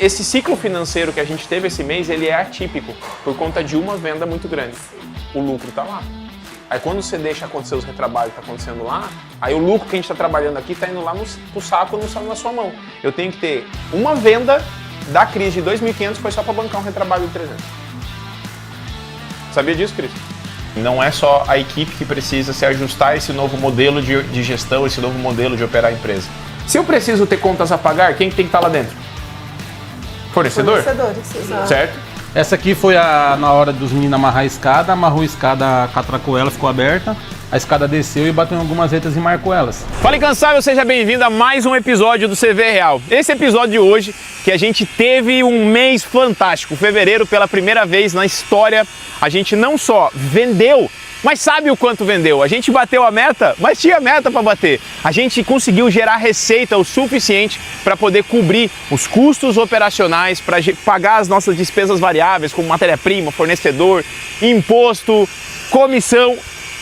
Esse ciclo financeiro que a gente teve esse mês, ele é atípico, por conta de uma venda muito grande. O lucro está lá. Aí quando você deixa acontecer os retrabalhos que está acontecendo lá, aí o lucro que a gente está trabalhando aqui está indo lá pro saco, não sai na sua mão. Eu tenho que ter uma venda da crise de 2.500 foi só para bancar um retrabalho de 300. Sabia disso, Cris? Não é só a equipe que precisa se ajustar a esse novo modelo de gestão, esse novo modelo de operar a empresa. Se eu preciso ter contas a pagar, quem que tem que estar lá dentro? Fornecedor? Fornecedores, exato. Certo? Essa aqui foi na hora dos meninos amarrar a escada, amarrou a escada, catracou ela, ficou aberta. A escada desceu e bateu em algumas retas e marcou elas. Fala incansável, seja bem-vindo a mais um episódio do CV Real. Esse episódio de hoje, que a gente teve um mês fantástico. Fevereiro, pela primeira vez na história, a gente não só vendeu, mas sabe o quanto vendeu? A gente bateu a meta, mas tinha meta para bater. A gente conseguiu gerar receita o suficiente para poder cobrir os custos operacionais, para pagar as nossas despesas variáveis, como matéria-prima, fornecedor, imposto, comissão,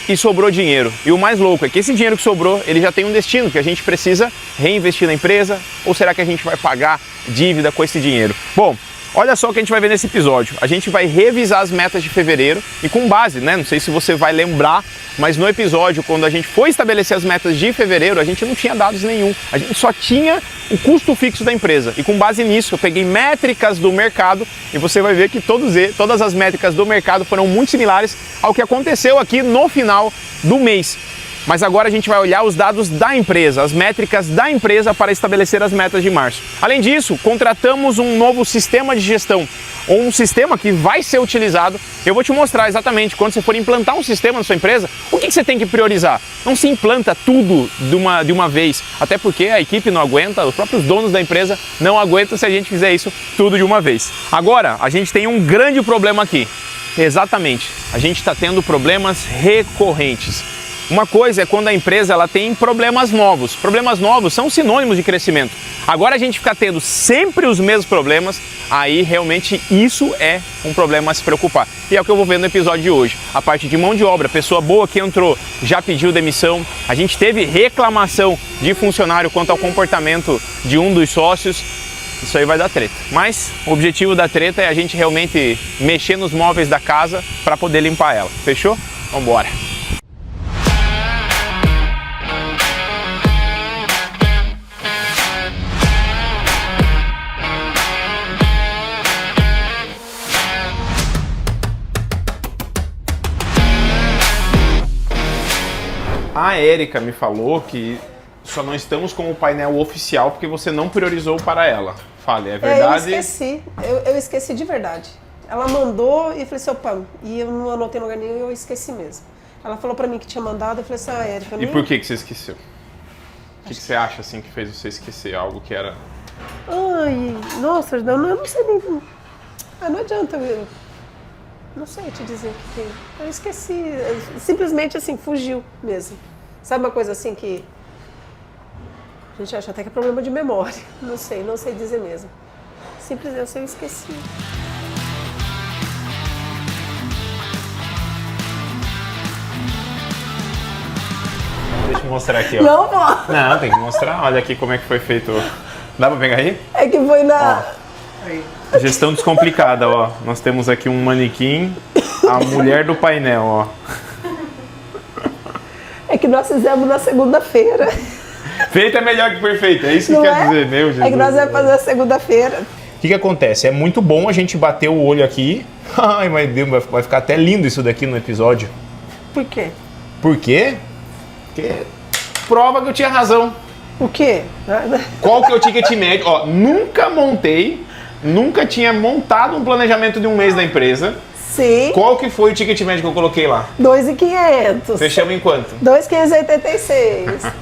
e sobrou dinheiro. E o mais louco é que esse dinheiro que sobrou, ele já tem um destino, que a gente precisa reinvestir na empresa, ou será que a gente vai pagar dívida com esse dinheiro? Bom, olha só o que a gente vai ver nesse episódio. A gente vai revisar as metas de fevereiro e com base, né? Não sei se você vai lembrar, mas no episódio, quando a gente foi estabelecer as metas de fevereiro, a gente não tinha dados nenhum. A gente só tinha o custo fixo da empresa. E com base nisso, eu peguei métricas do mercado e você vai ver que todas as métricas do mercado foram muito similares ao que aconteceu aqui no final do mês. Mas agora a gente vai olhar os dados da empresa, as métricas da empresa para estabelecer as metas de março. Além disso, contratamos um novo sistema de gestão, ou um sistema que vai ser utilizado. Eu vou te mostrar exatamente quando você for implantar um sistema na sua empresa, o que você tem que priorizar. Não se implanta tudo de uma vez, até porque a equipe não aguenta, os próprios donos da empresa não aguentam se a gente fizer isso tudo de uma vez. Agora, a gente tem um grande problema aqui. Exatamente, a gente está tendo problemas recorrentes. Uma coisa é quando a empresa ela tem problemas novos. Problemas novos são sinônimos de crescimento. Agora a gente fica tendo sempre os mesmos problemas, aí realmente isso é um problema a se preocupar. E é o que eu vou ver no episódio de hoje. A parte de mão de obra, pessoa boa que entrou, já pediu demissão. A gente teve reclamação de funcionário quanto ao comportamento de um dos sócios. Isso aí vai dar treta. Mas o objetivo da treta é a gente realmente mexer nos móveis da casa para poder limpar ela. Fechou? Vamos embora. A Érica me falou que só não estamos com o painel oficial porque você não priorizou para ela. Fale, é verdade? Eu esqueci. Eu esqueci de verdade. Ela mandou e eu falei assim, opa, e eu não anotei no lugar nenhum e eu esqueci mesmo. Ela falou pra mim que tinha mandado, eu falei assim, Érica... E por que você esqueceu? O que você acha assim que fez você esquecer algo que era... Ai, nossa, eu não sei nem... não adianta, eu não sei te dizer o que tem. Eu esqueci, simplesmente assim, fugiu mesmo. Sabe uma coisa assim que... A gente acha até que é problema de memória. Não sei dizer mesmo. Simplesmente eu esqueci. Deixa eu mostrar aqui, ó. Não, pô! Não, tem que mostrar. Olha aqui como é que foi feito. Dá pra pegar aí? É que foi na... Ó, gestão descomplicada, ó. Nós temos aqui um manequim, a mulher do painel, ó. É que nós fizemos na segunda-feira. Feito é melhor que perfeito, é isso que Não quer é? dizer, meu Jesus. É que nós vamos fazer na segunda-feira. O que acontece? É muito bom a gente bater o olho aqui. Ai, meu Deus, vai ficar até lindo isso daqui no episódio. Por quê? Por quê? Porque prova que eu tinha razão. O quê? Qual que é o ticket médio? Ó, nunca tinha montado um planejamento de um mês da empresa. Sim. Qual que foi o ticket médio que eu coloquei lá? 2.500. Fechamos em quanto? 2.586.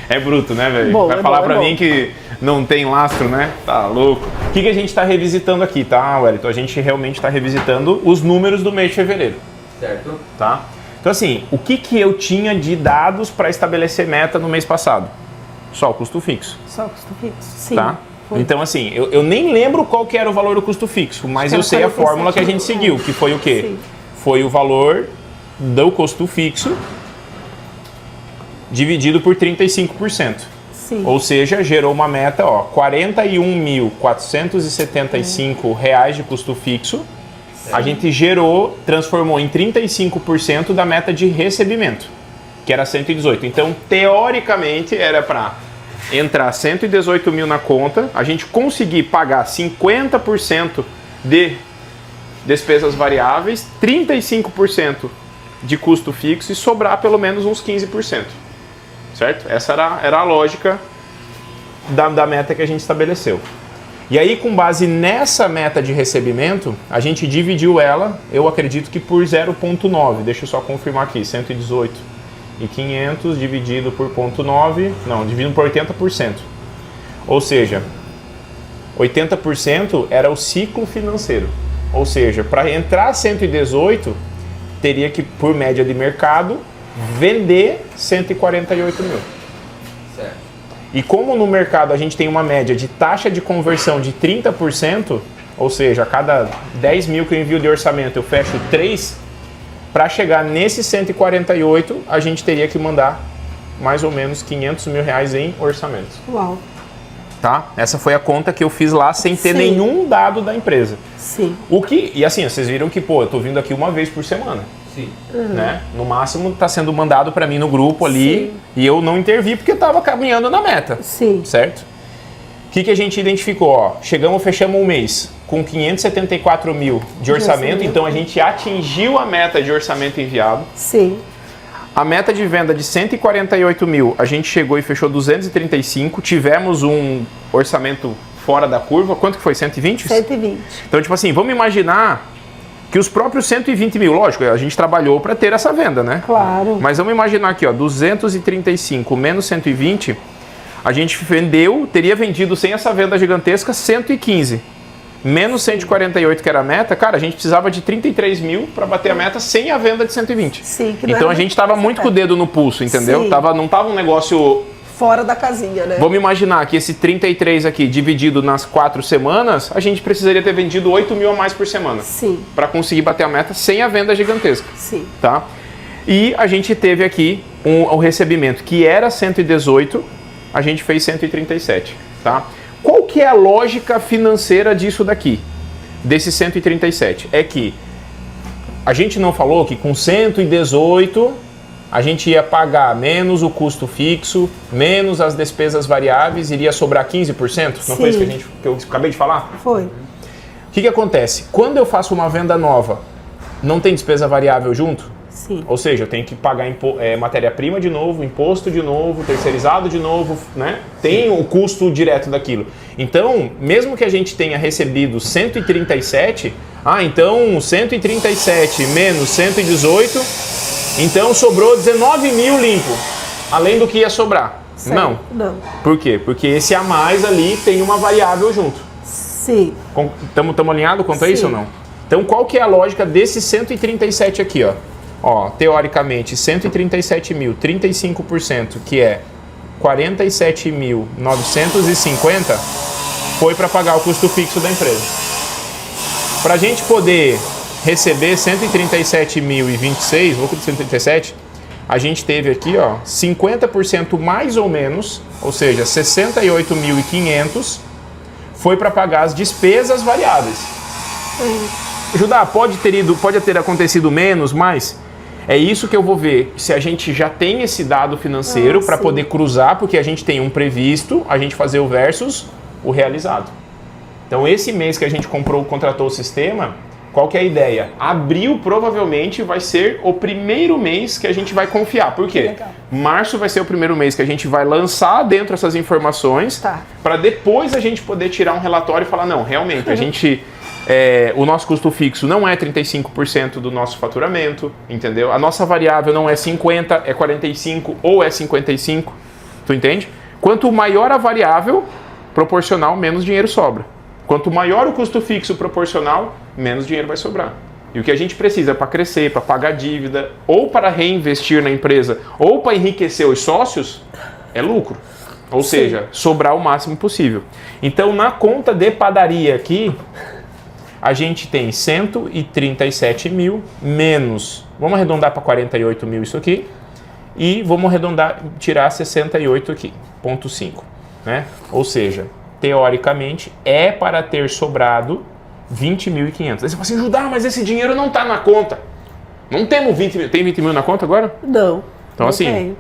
É bruto, né, velho? Bom, Vai é falar bom, pra é mim bom. que não tem lastro, né? Tá louco. O que a gente tá revisitando aqui, tá, Wellington? A gente realmente tá revisitando os números do mês de fevereiro. Certo. Tá? Então, assim, o que eu tinha de dados para estabelecer meta no mês passado? Só o custo fixo. Só custo fixo? Sim. Tá? Foi. Então, assim, eu nem lembro qual que era o valor do custo fixo, mas eu sei a fórmula que a gente seguiu, que foi o quê? Sim. Foi o valor do custo fixo dividido por 35%. Sim. Ou seja, gerou uma meta, ó, R$ 41.475 de custo fixo. Sim. A gente transformou em 35% da meta de recebimento, que era 118. Então, teoricamente, era para entrar 118 mil na conta, a gente conseguir pagar 50% de despesas variáveis, 35% de custo fixo e sobrar pelo menos uns 15%. Certo? Essa era a lógica da meta que a gente estabeleceu. E aí, com base nessa meta de recebimento, a gente dividiu ela, eu acredito que por 0,9. Deixa eu só confirmar aqui, 118.500 dividido por 0,9, não, dividido por 80%. Ou seja, 80% era o ciclo financeiro. Ou seja, para entrar 118, teria que, por média de mercado, vender 148 mil. Certo. E como no mercado a gente tem uma média de taxa de conversão de 30%, ou seja, a cada 10 mil que eu envio de orçamento eu fecho 3, para chegar nesse 148, a gente teria que mandar mais ou menos 500 mil reais em orçamentos. Uau. Tá? Essa foi a conta que eu fiz lá sem ter nenhum dado da empresa. Sim. E assim, vocês viram que, eu tô vindo aqui uma vez por semana. Sim. Né? No máximo está sendo mandado para mim no grupo ali. Sim. E eu não intervi porque eu estava caminhando na meta. Sim. Certo? O que a gente identificou? Ó, fechamos um mês com 574 mil de orçamento, então a gente atingiu a meta de orçamento enviado. Sim. A meta de venda de 148 mil, a gente chegou e fechou 235, tivemos um orçamento fora da curva. Quanto que foi? 120? 120. Então, tipo assim, vamos imaginar que os próprios 120 mil, lógico, a gente trabalhou para ter essa venda, né? Claro. Mas vamos imaginar aqui, ó, 235 menos 120, a gente teria vendido sem essa venda gigantesca 115. Menos 148, que era a meta, cara, a gente precisava de 33 mil para bater a meta sem a venda de 120. Sim, que então a gente estava muito com o dedo no pulso, entendeu? Sim. Não estava um negócio fora da casinha, né? Vamos imaginar que esse 33 aqui, dividido nas 4 semanas, a gente precisaria ter vendido 8 mil a mais por semana. Sim. Para conseguir bater a meta sem a venda gigantesca. Sim. Tá? E a gente teve aqui o recebimento que era 118, a gente fez 137, tá? Qual que é a lógica financeira disso daqui? Desse 137? É que a gente não falou que com 118 a gente ia pagar menos o custo fixo, menos as despesas variáveis, iria sobrar 15%? Não foi isso que eu acabei de falar? Foi. O que acontece? Quando eu faço uma venda nova, não tem despesa variável junto? Sim. Ou seja, eu tenho que pagar matéria-prima de novo, imposto de novo, terceirizado de novo, né? Tem o custo direto daquilo. Então, mesmo que a gente tenha recebido 137, então 137 menos 118, então sobrou 19 mil limpo, além do que ia sobrar. Certo. Não. Por quê? Porque esse a mais ali tem uma variável junto. Sim. Estamos alinhados quanto a isso ou não? Então, qual que é a lógica desse 137 aqui, ó? Ó, teoricamente, 137 mil, 35%, que é 47.950, foi para pagar o custo fixo da empresa. Para a gente poder receber 137.026, lucro de 137, a gente teve aqui, ó, 50% mais ou menos, ou seja, 68.500, foi para pagar as despesas variáveis. Judá, pode ter acontecido menos, mas é isso que eu vou ver, se a gente já tem esse dado financeiro para poder cruzar, porque a gente tem um previsto, a gente fazer o versus o realizado. Então esse mês que a gente contratou o sistema, qual que é a ideia? Abril provavelmente vai ser o primeiro mês que a gente vai confiar. Por quê? Março vai ser o primeiro mês que a gente vai lançar dentro essas informações, para depois a gente poder tirar um relatório e falar, não, realmente, a gente... o nosso custo fixo não é 35% do nosso faturamento, entendeu? A nossa variável não é 50%, é 45% ou é 55%, tu entende? Quanto maior a variável proporcional, menos dinheiro sobra. Quanto maior o custo fixo proporcional, menos dinheiro vai sobrar. E o que a gente precisa para crescer, para pagar dívida, ou para reinvestir na empresa, ou para enriquecer os sócios, é lucro. Ou seja, sobrar o máximo possível. Então, na conta de padaria aqui, a gente tem 137 mil menos, vamos arredondar para 48 mil isso aqui, e vamos arredondar, tirar 68 aqui, 0,5, né? Ou seja, teoricamente é para ter sobrado 20.500. Aí você fala assim, Judá, mas esse dinheiro não está na conta. Não temos 20 mil. Tem 20 mil na conta agora? Não. Então não assim, tenho.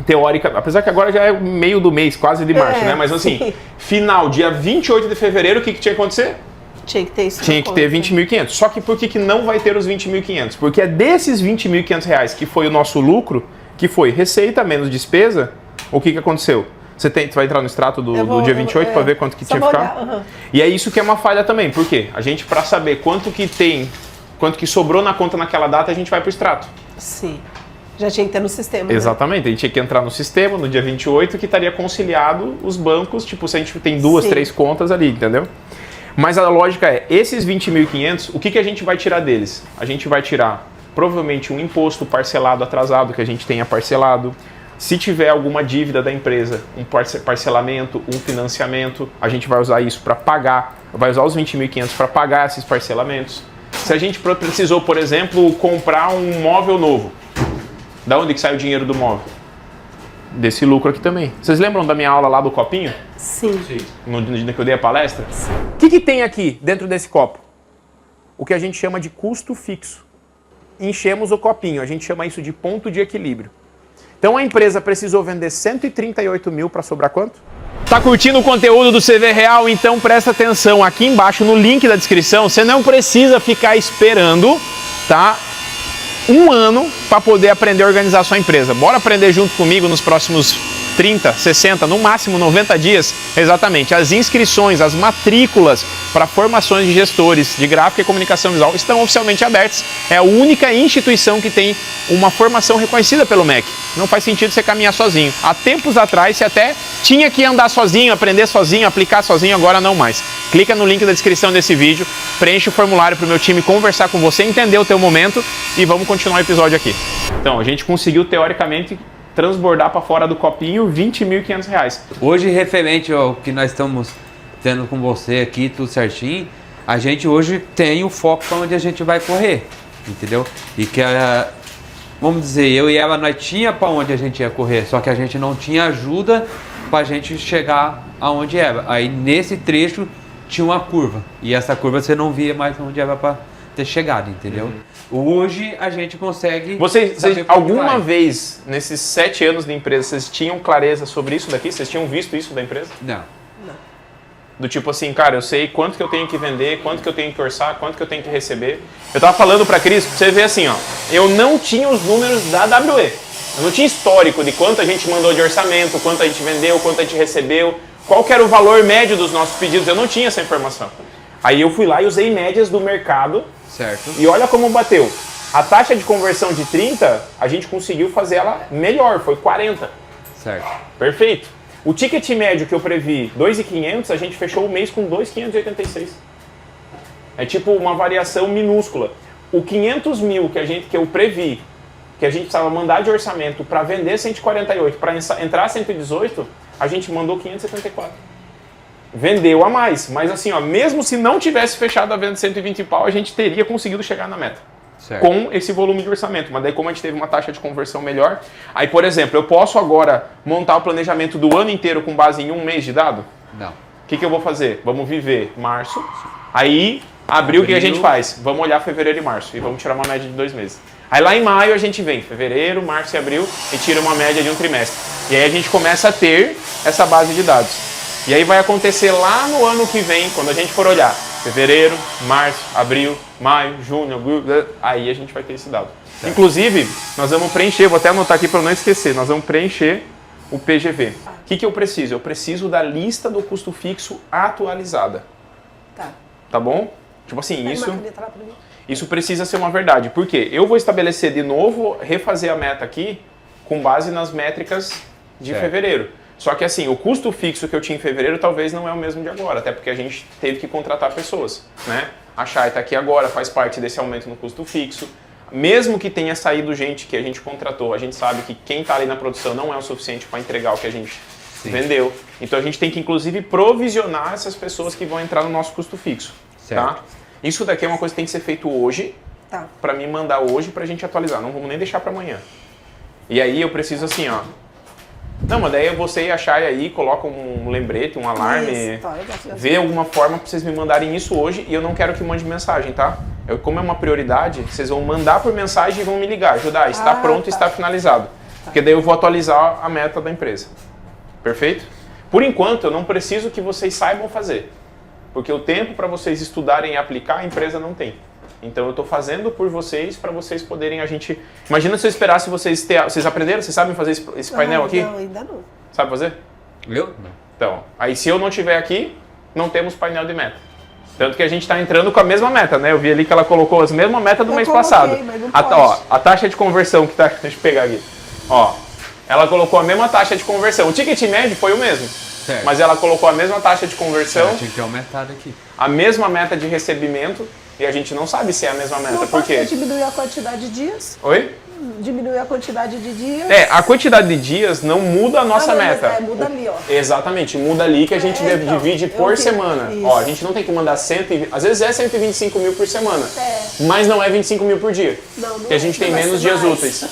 teórica, apesar que agora já é meio do mês, quase de março, né? Mas assim, sim. final, dia 28 de fevereiro, o que tinha que acontecer? Tinha que ter isso. Tinha que ter 20.500. Só que por que não vai ter os 20.500? Porque é desses 20.500 reais que foi o nosso lucro, que foi receita menos despesa, o que aconteceu? Você vai entrar no extrato do dia 28 para ver quanto que tinha que ficar? E é isso que é uma falha também. Por quê? A gente, para saber quanto que sobrou na conta naquela data, a gente vai para o extrato. Sim. Já tinha que ter no sistema. Exatamente. Né? A gente tinha que entrar no sistema no dia 28, que estaria conciliado os bancos, tipo, se a gente tem 2, 3 contas ali, entendeu? Mas a lógica é, esses 20.500, o que a gente vai tirar deles? A gente vai tirar, provavelmente, um imposto parcelado atrasado que a gente tenha parcelado. Se tiver alguma dívida da empresa, um parcelamento, um financiamento, a gente vai usar isso para pagar, vai usar os 20.500 para pagar esses parcelamentos. Se a gente precisou, por exemplo, comprar um móvel novo, da onde que sai o dinheiro do móvel? Desse lucro aqui também. Vocês lembram da minha aula lá do copinho? Sim. No dia que eu dei a palestra? Sim. O que tem aqui dentro desse copo? O que a gente chama de custo fixo. Enchemos o copinho, a gente chama isso de ponto de equilíbrio. Então a empresa precisou vender 138 mil para sobrar quanto? Tá curtindo o conteúdo do CV Real? Então presta atenção, aqui embaixo no link da descrição, você não precisa ficar esperando, tá? Um ano para poder aprender a organizar a sua empresa. Bora aprender junto comigo nos próximos 30, 60, no máximo 90 dias? Exatamente. As inscrições, as matrículas para formações de gestores de gráfica e comunicação visual estão oficialmente abertas. É a única instituição que tem uma formação reconhecida pelo MEC. Não faz sentido você caminhar sozinho. Há tempos atrás você até tinha que andar sozinho, aprender sozinho, aplicar sozinho, agora não mais. Clica no link da descrição desse vídeo, preenche o formulário para o meu time conversar com você, entender o teu momento e vamos continuar o episódio aqui. Então, a gente conseguiu teoricamente transbordar para fora do copinho R$20.500 reais. Hoje, referente ao que nós estamos tendo com você aqui, tudo certinho, a gente hoje tem o foco para onde a gente vai correr, entendeu? E que, vamos dizer, eu e ela, nós tinha para onde a gente ia correr, só que a gente não tinha ajuda para a gente chegar aonde era. Aí, nesse trecho, tinha uma curva, e essa curva você não via mais onde era para ter chegado, entendeu? Hoje a gente consegue... Vocês alguma vez, nesses 7 anos de empresa, vocês tinham clareza sobre isso daqui? Vocês tinham visto isso da empresa? Não. Do tipo assim, cara, eu sei quanto que eu tenho que vender, quanto que eu tenho que orçar, quanto que eu tenho que receber. Eu tava falando pra Cris, pra você ver assim, ó, eu não tinha os números da AWE. Eu não tinha histórico de quanto a gente mandou de orçamento, quanto a gente vendeu, quanto a gente recebeu, qual que era o valor médio dos nossos pedidos, eu não tinha essa informação. Aí eu fui lá e usei médias do mercado. Certo. E olha como bateu. A taxa de conversão de 30, a gente conseguiu fazer ela melhor, foi 40. Certo. Perfeito. O ticket médio que eu previ, 2.500, a gente fechou o mês com 2.586. É tipo uma variação minúscula. O 500 mil que eu previ, que a gente precisava mandar de orçamento para vender 148, para entrar 118, a gente mandou 574. Vendeu a mais, mas assim, ó, mesmo se não tivesse fechado a venda de 120 pau, a gente teria conseguido chegar na meta. Certo. Com esse volume de orçamento. Mas daí como a gente teve uma taxa de conversão melhor, aí, por exemplo, eu posso agora montar o planejamento do ano inteiro com base em um mês de dado? Não. O que eu vou fazer? Vamos viver março, aí abril, o que a gente faz? Vamos olhar fevereiro e março e vamos tirar uma média de 2 meses. Aí lá em maio a gente vem, fevereiro, março e abril, e tira uma média de um trimestre. E aí a gente começa a ter essa base de dados. E aí vai acontecer lá no ano que vem, quando a gente for olhar fevereiro, março, abril, maio, junho, aí a gente vai ter esse dado. Certo. Inclusive, nós vamos preencher, vou até anotar aqui para não esquecer, nós vamos preencher o PGV. O que eu preciso? Eu preciso da lista do custo fixo atualizada. Tá bom? Tipo assim, isso precisa ser uma verdade. Por quê? Eu vou estabelecer de novo, refazer a meta aqui, com base nas métricas de fevereiro. Só que assim, o custo fixo que eu tinha em fevereiro talvez não é o mesmo de agora, até porque a gente teve que contratar pessoas, né? A Chay está aqui agora, faz parte desse aumento no custo fixo. Mesmo que tenha saído gente que a gente contratou, a gente sabe que quem está ali na produção não é o suficiente para entregar o que a gente vendeu. Então a gente tem que inclusive provisionar essas pessoas que vão entrar no nosso custo fixo, tá? Isso daqui é uma coisa que tem que ser feito hoje, para me mandar hoje para a gente atualizar, não vamos nem deixar para amanhã. E aí eu preciso assim, ó. Não, mas daí você achar aí, coloca um lembrete, um alarme, Isso, tá, eu gosto de vê alguma forma pra vocês me mandarem isso hoje e eu não quero que mande mensagem, tá? Como é uma prioridade, vocês vão mandar por mensagem e vão me ligar, ajudar, está pronto, está finalizado. Porque daí eu vou atualizar a meta da empresa. Perfeito? Por enquanto, eu não preciso que vocês saibam fazer. Porque o tempo para vocês estudarem e aplicar, a empresa não tem. Então eu estou fazendo por vocês, para vocês poderem, Imagina se eu esperasse vocês Vocês aprenderam? Vocês sabem fazer esse painel aqui? Não, ainda não. Sabe fazer? Eu? Não. Então, aí se eu não estiver aqui, não temos painel de meta. Tanto que a gente está entrando com a mesma meta, né? Eu vi ali que ela colocou as mesmas metas do mês passado. Mas não Ó, a taxa de conversão que tá... Deixa eu pegar aqui. Ó, ela colocou a mesma taxa de conversão. O ticket médio foi o mesmo. Certo. Mas ela colocou a mesma taxa de conversão, Eu tinha que ter aumentado aqui. a mesma meta de recebimento, e a gente não sabe se é a mesma meta. Não Por quê? pode diminuir a quantidade de dias? Oi? Diminuir a quantidade de dias? A quantidade de dias não muda a nossa meta. Muda ali, ó. Exatamente, muda ali que a gente então, divide eu por vi. semana. Isso. Ó, a gente não tem que mandar às vezes é 125 mil por semana, mas não é 25 mil por dia. Não Porque a gente tem vai menos ser dias mais. úteis.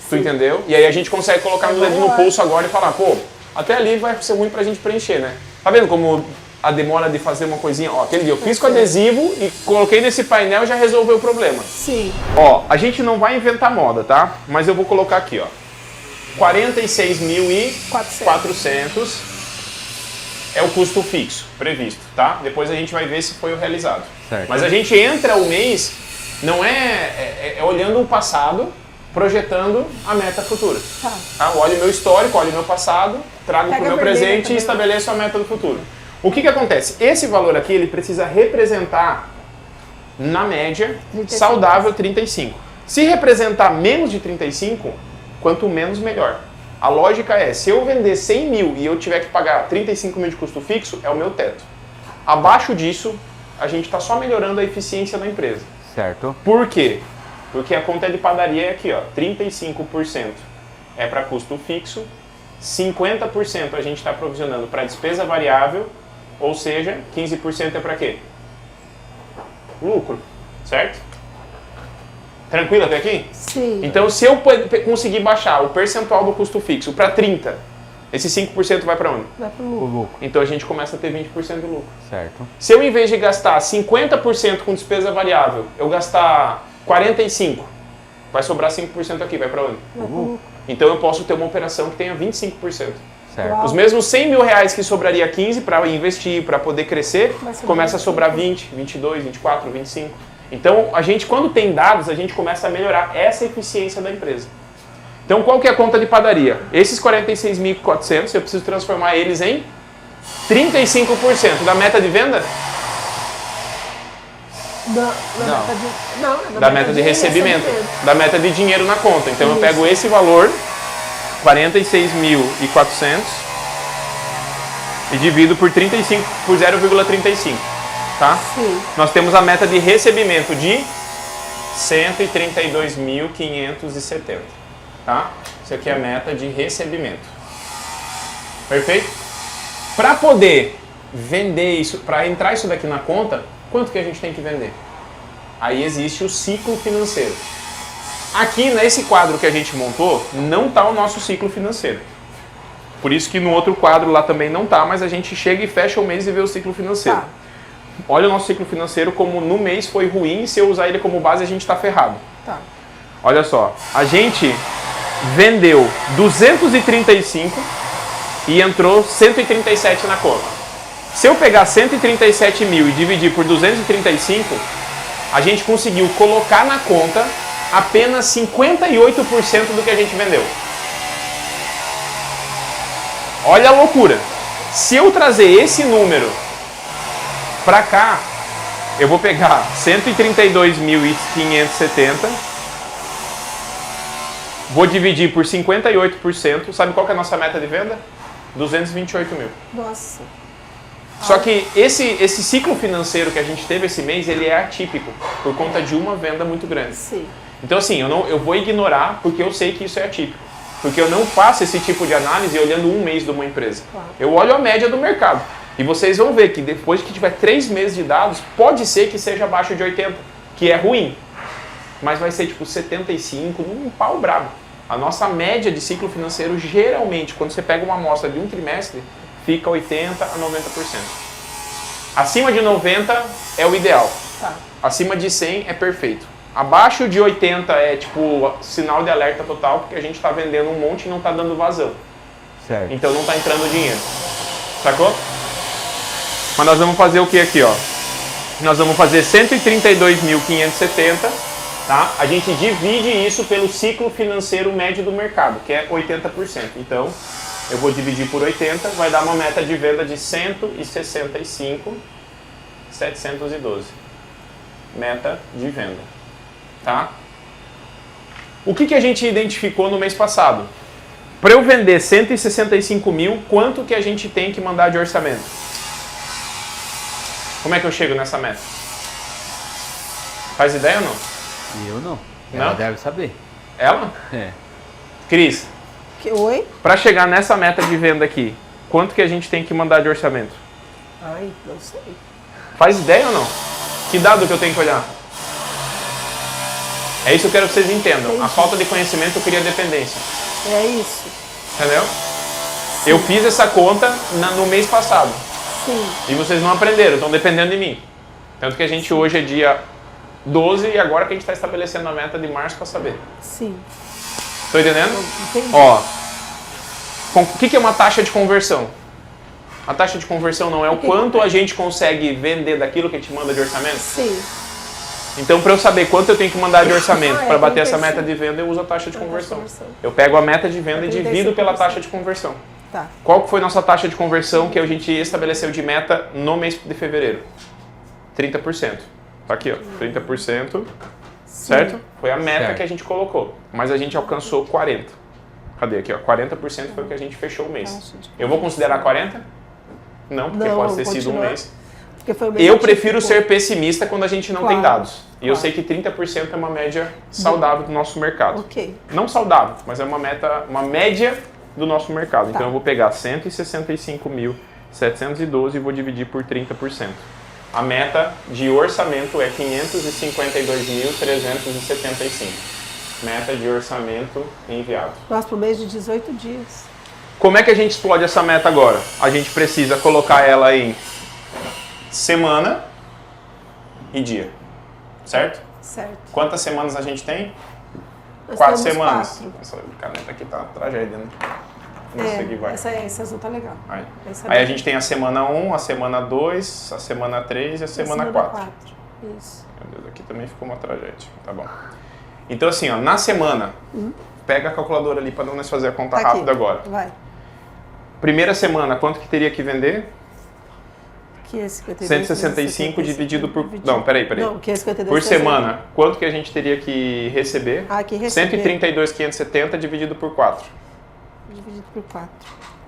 Tu entendeu? E aí a gente consegue colocar no dedo no pulso agora e falar, pô, até ali vai ser ruim pra gente preencher, né? Tá vendo como a demora de fazer uma coisinha? Ó, aquele dia eu fiz com adesivo e coloquei nesse painel e já resolveu o problema. Sim. Ó, a gente não vai inventar moda, tá? Mas eu vou colocar aqui, ó. 46.400 é o custo fixo previsto, tá? Depois a gente vai ver se foi o realizado. Certo. Mas a gente entra o mês, não é olhando o passado, projetando a meta futura. Tá. Tá? Olho o meu histórico, olho o meu passado, trago para o meu presente também. e estabeleço a meta do futuro. O que acontece? Esse valor aqui, ele precisa representar, na média, 35. saudável 35. Se representar menos de 35, quanto menos, melhor. A lógica é, se eu vender 100 mil e eu tiver que pagar 35 mil de custo fixo, é o meu teto. Abaixo disso, a gente está só melhorando a eficiência da empresa. Certo. Por quê? Porque a conta de padaria é aqui, ó, 35% é para custo fixo, 50% a gente está provisionando para despesa variável, ou seja, 15% é para quê? Lucro, certo? Tranquilo até aqui? Sim. Então, se eu conseguir baixar o percentual do custo fixo para 30%, esse 5% vai para onde? Vai pro O lucro. lucro. Então a gente começa a ter 20% de lucro. Certo. Se eu, em vez de gastar 50% com despesa variável, eu gastar 45%, vai sobrar 5% aqui, vai para onde? Vai pro lucro. Então eu posso ter uma operação que tenha 25%. Certo. Uau. Os mesmos 100 mil reais que sobraria 15 para investir, para poder crescer, Vai sobrar começa a sobrar 20, 22, 24, 25. Então, a gente, quando tem dados, a gente começa a melhorar essa eficiência da empresa. Então, qual que é a conta de padaria? Esses 46.400, eu preciso transformar eles em 35% da meta de venda? Da meta de recebimento, da meta de dinheiro na conta. Então, eu pego esse valor, 46.400, e divido por 35, por 0,35, tá? Sim. Nós temos a meta de recebimento de 132.570, tá? Isso aqui é a meta de recebimento. Perfeito? Para poder vender isso, para entrar isso daqui na conta, quanto que a gente tem que vender? Aí existe o ciclo financeiro. Aqui nesse quadro que a gente montou, não está o nosso ciclo financeiro. Por isso que no outro quadro lá também não está, mas a gente chega e fecha o mês e vê o ciclo financeiro. Tá. Olha o nosso ciclo financeiro como no mês foi ruim, e se eu usar ele como base a gente está ferrado. Tá. Olha só, a gente vendeu 235 e entrou 137 na conta. Se eu pegar 137 mil e dividir por 235, a gente conseguiu colocar na conta apenas 58% do que a gente vendeu. Olha a loucura. Se eu trazer esse número para cá, eu vou pegar 132.570, vou dividir por 58%. Sabe qual que é a nossa meta de venda? 228 mil. Nossa. Só que esse ciclo financeiro que a gente teve esse mês, ele é atípico, por conta de uma venda muito grande. Sim. Então assim, eu vou ignorar porque eu sei que isso é atípico. Porque eu não faço esse tipo de análise olhando um mês de uma empresa. Claro. Eu Eu olho a média do mercado. E vocês vão ver que depois que tiver 3 meses de dados, pode ser que seja abaixo de 80, que é ruim. Mas vai ser tipo 75, num pau brabo. A nossa média de ciclo financeiro, geralmente, quando você pega uma amostra de um trimestre, fica 80% a 90%. Acima de 90% é o ideal. Tá. Acima de 100% é perfeito. Abaixo de 80% é tipo sinal de alerta total, porque a gente está vendendo um monte e não está dando vazão. Certo. Então não está entrando dinheiro. Sacou? Mas nós vamos fazer o que aqui, ó? Nós vamos fazer 132.570, tá? A gente divide isso pelo ciclo financeiro médio do mercado, que é 80%. Então, eu vou dividir por 80, vai dar uma meta de venda de 165.712. Meta de venda, tá? O que a gente identificou no mês passado? Para eu vender 165 mil, quanto que a gente tem que mandar de orçamento? Como é que eu chego nessa meta? Faz ideia ou não? Eu não. Não? Ela deve saber. Ela? É. Cris, Oi? para chegar nessa meta de venda aqui, quanto que a gente tem que mandar de orçamento? Ai, não sei. Faz ideia ou não? Que dado que eu tenho que olhar? É isso que eu quero que vocês entendam. A falta de conhecimento cria dependência. É isso. Entendeu? Eu fiz essa conta no mês passado. Sim. E vocês não aprenderam, estão dependendo de mim. Tanto que a gente hoje é dia 12 e agora que a gente está estabelecendo a meta de março para saber. Sim. Estou entendendo? Entendi. Ó, o que é uma taxa de conversão? A taxa de conversão não é o quanto a gente consegue vender daquilo que a gente manda de orçamento? Sim. Então, para eu saber quanto eu tenho que mandar de orçamento para bater essa 35. meta de venda, eu uso a taxa de conversão. conversão. Eu pego a meta de venda e 35%. divido pela taxa de conversão. Tá. Qual que foi nossa taxa de conversão que a gente estabeleceu de meta no mês de fevereiro? 30%. Tá aqui, ó. 30%. Certo? Foi a meta Certo. que a gente colocou. Mas a gente alcançou 40%. Cadê aqui, ó? 40% foi o que a gente fechou o mês. Eu vou considerar 40%? Não, porque Não, pode ter sido um continua. mês. Porque foi o mês Eu atípico. prefiro ser pessimista quando a gente não tem Claro, dados. E eu claro. sei que 30% é uma média saudável do nosso mercado. Ok. Não saudável, mas é uma média do nosso mercado. Então Tá. eu vou pegar 165.712 e vou dividir por 30%. A meta de orçamento é 552.375. Meta de orçamento enviado. Nós pro mês de 18 dias. Como é que a gente explode essa meta agora? A gente precisa colocar ela em semana e dia. Certo? Certo. Quantas semanas a gente tem? Nós 4 temos semanas. 4. Essa caneta aqui tá uma tragédia, né? Essa aqui vai. Esse azul tá legal. Aí. Essa Aí a daqui. gente tem a semana 1, a semana 2, a semana 3 e a semana 4. Isso. Meu Deus, aqui também ficou uma tragédia. Tá bom. Então assim, ó, na semana, pega a calculadora ali para nós fazer a conta Tá rápida aqui. agora. Vai. Primeira semana, quanto que teria que vender? 552, 165 dividido por... Não, peraí. Não, 552. Por semana, quanto que a gente teria que receber? Ah, que receber. 132.570 dividido por 4. Dividido por 4.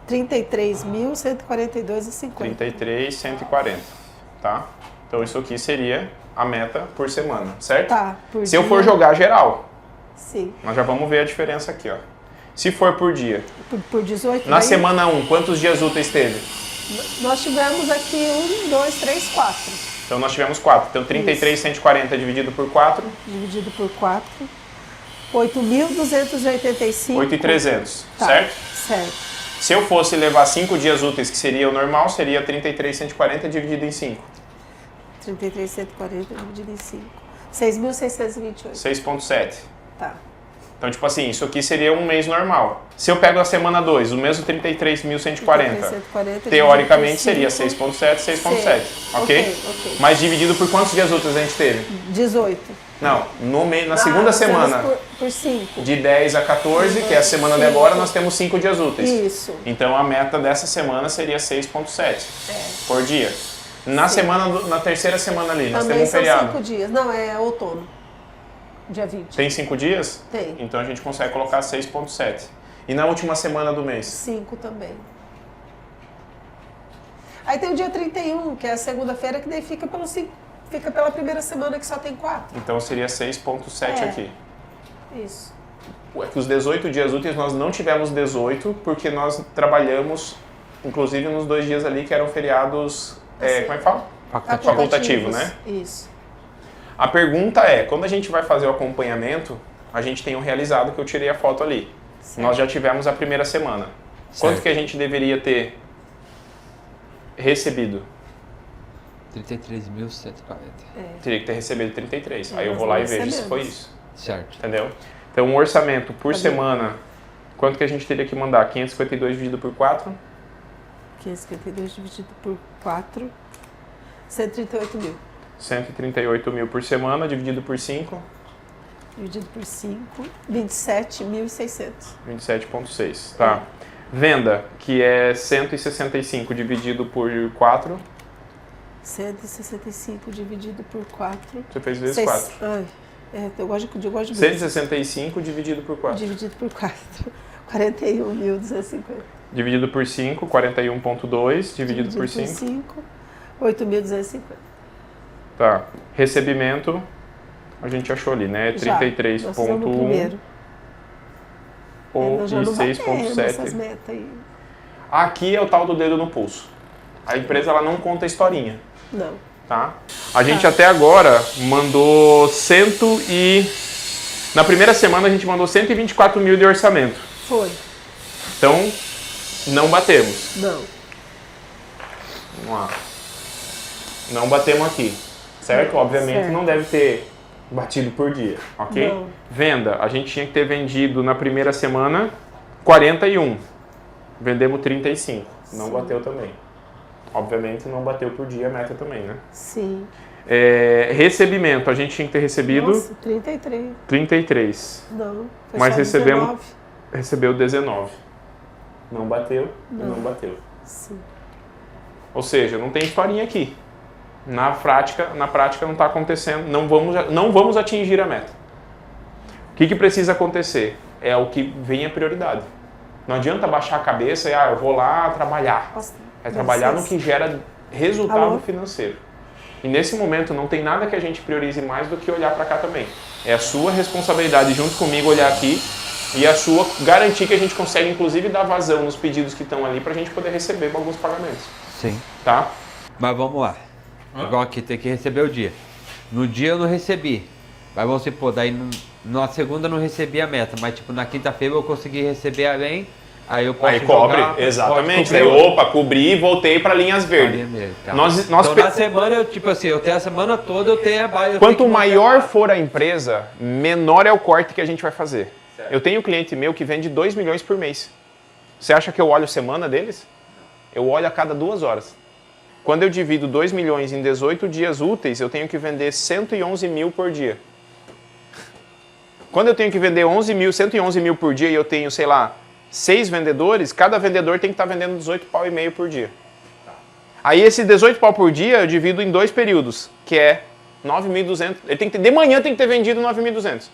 33.142,50. 33.140, tá? Então isso aqui seria a meta por semana, certo? Tá. Por Se eu dia, for jogar geral, Sim. nós já vamos ver a diferença aqui, ó. Se for por dia, Por 18. na daí, semana 1, quantos dias úteis teve? Nós tivemos aqui 1, 2, 3, 4. Então nós tivemos 4. Então 33.140 dividido por 4, Dividido por 4. 8.285. 8.300, Tá, certo? Certo. Se eu fosse levar 5 dias úteis, que seria o normal, seria 33.140 dividido em 5. 33.140 dividido em 5. 6.628. 6.7. Tá. Então, tipo assim, isso aqui seria um mês normal. Se eu pego a semana 2, o mesmo 33.140, 33.140 teoricamente dividido seria por 6.7, 6.7, ok? Ok. Mas dividido por quantos dias úteis a gente teve? 18. Não, na segunda semana, Por 5. de 10 a 14, que é a semana de agora, nós temos 5 dias úteis. Isso. Então a meta dessa semana seria 6.7 por dia. Na na terceira semana ali, nós Também temos um são feriado. 5 dias. Não, é outono. Dia 20. Tem 5 dias? Tem. Então a gente consegue colocar 6.7. E na última semana do mês? 5 também. Aí tem o dia 31, que é a segunda-feira, que daí fica pela primeira semana, que só tem 4. Então seria 6.7 É. aqui. Isso. É que os 18 dias úteis nós não tivemos 18 porque nós trabalhamos, inclusive nos 2 dias ali que eram feriados, como é que fala? Facultativo, né? Isso. A pergunta é, quando a gente vai fazer o acompanhamento, a gente tem um realizado que eu tirei a foto ali. Certo. Nós já tivemos a primeira semana. Quanto Certo. que a gente deveria ter recebido? 33.140. Teria que ter recebido 33. Aí eu Nós vou lá e não vejo se recebemos. foi isso. Certo. Entendeu? Então, um orçamento por Cadê? semana, quanto que a gente teria que mandar? 552 dividido por 4? 552 dividido por 4, 138 mil. 138 mil por semana, dividido por 5, Dividido por 5, 27.600. 27,6. Tá. Venda, que é 165 dividido por 4. 165 dividido por 4. Você fez vezes 4. Ai, eu gosto de vezes. 165 dividido por 4. Dividido por 4. 41.250. Dividido por 5, 41,2. Dividido por 5. 8.250. Tá. Recebimento, a gente achou ali, né? Já. Nós fizemos o 33,1 primeiro. Nós já e não batemos essas 6,7. metas aí. Aqui é o tal do dedo no pulso. A empresa ela não conta historinha, Não. tá? A gente até agora mandou Na primeira semana a gente mandou 124 mil de orçamento. Foi. Então, não batemos. Não. Vamos lá. Não batemos aqui, certo? Obviamente Certo. não deve ter batido por dia, ok? Não. Venda, a gente tinha que ter vendido na primeira semana 41. Vendemos 35. Não Sim. bateu também. Obviamente não bateu por dia a meta também, né? Sim. Recebimento, a gente tinha que ter recebido Nossa, 33. 33. Não. Foi Mas só recebemos- 19. Recebeu 19. Não bateu e Não. não bateu. Sim. Ou seja, não tem historinha aqui. Na prática não está acontecendo. Não vamos atingir a meta. O que precisa acontecer? É o que vem a prioridade. Não adianta baixar a cabeça e eu vou lá trabalhar. Nossa, É trabalhar no que gera resultado Alô? financeiro. E nesse momento não tem nada que a gente priorize mais do que olhar para cá também. É a sua responsabilidade junto comigo olhar aqui e a sua garantir que a gente consegue inclusive dar vazão nos pedidos que estão ali para a gente poder receber alguns pagamentos, Sim. tá? Mas vamos lá. Igual aqui, tem que receber o dia. No dia eu não recebi. Mas vamos supor, daí na segunda eu não recebi a meta. Mas tipo, na quinta-feira eu consegui receber além. Aí eu posso Aí cobre, jogar, exatamente. pode Daí, cobrir opa, cobri e voltei para linhas verdes. Tá. Nós Então pe- na semana eu, tipo assim, eu tenho a semana toda, eu tenho a base. eu Quanto tenho que maior montar- for a empresa, menor é o corte que a gente vai fazer. Eu tenho um cliente meu que vende 2 milhões por mês. Você acha que eu olho semana deles? Eu olho a cada 2 horas. Quando eu divido 2 milhões em 18 dias úteis, eu tenho que vender 111 mil por dia. Quando eu tenho que vender 111 mil por dia e eu tenho, sei lá, 6 vendedores, cada vendedor tem que estar vendendo 18 pau e meio por dia. Aí esse 18 pau por dia eu divido em 2 períodos, que é 9.200. Ele tem que ter, de manhã tem que ter vendido 9.200.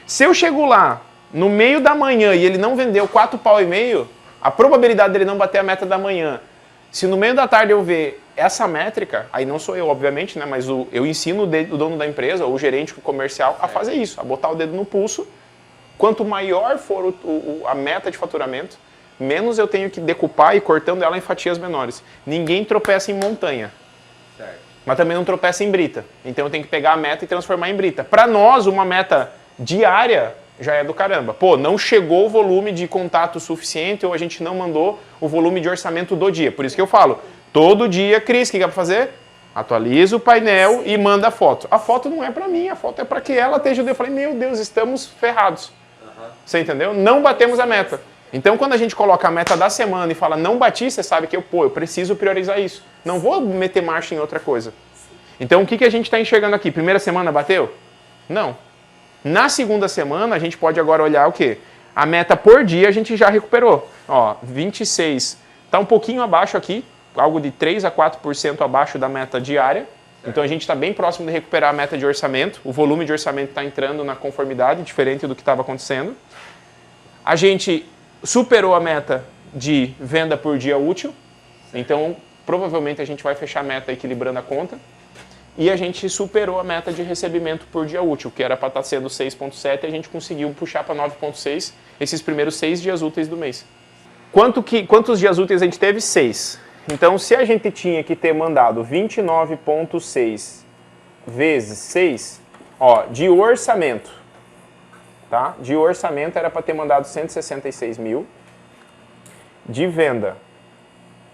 Se eu chego lá no meio da manhã e ele não vendeu 4 pau e meio, a probabilidade dele não bater a meta da manhã, se no meio da tarde eu ver essa métrica, aí não sou eu, obviamente, né, mas eu ensino o dono da empresa, ou o gerente comercial, a fazer isso, a botar o dedo no pulso. Quanto maior for a meta de faturamento, menos eu tenho que decupar e cortando ela em fatias menores. Ninguém tropeça em montanha, mas também não tropeça em brita. Então eu tenho que pegar a meta e transformar em brita. Para nós, uma meta diária já é do caramba. Pô, não chegou o volume de contato suficiente ou a gente não mandou o volume de orçamento do dia. Por isso que eu falo, todo dia, Cris, o que dá para fazer? Atualiza o painel e manda a foto. A foto não é para mim, a foto é para que ela esteja... Eu falei, meu Deus, estamos ferrados. Você entendeu? Não batemos a meta. Então, quando a gente coloca a meta da semana e fala, não bati, você sabe que eu preciso priorizar isso. Não vou meter marcha em outra coisa. Então, o que a gente está enxergando aqui? Primeira semana bateu? Não. Na segunda semana, a gente pode agora olhar o quê? A meta por dia a gente já recuperou. Ó, 26. Está um pouquinho abaixo aqui, algo de 3 a 4% abaixo da meta diária. Então, a gente está bem próximo de recuperar a meta de orçamento. O volume de orçamento está entrando na conformidade, diferente do que estava acontecendo. A gente superou a meta de venda por dia útil. Então, provavelmente, a gente vai fechar a meta equilibrando a conta. E a gente superou a meta de recebimento por dia útil, que era para estar sendo 6,7 e a gente conseguiu puxar para 9,6 esses primeiros 6 dias úteis do mês. Quantos dias úteis a gente teve? 6. Então, se a gente tinha que ter mandado 29,6 vezes 6, ó, de orçamento, tá? De orçamento era para ter mandado 166 mil. De venda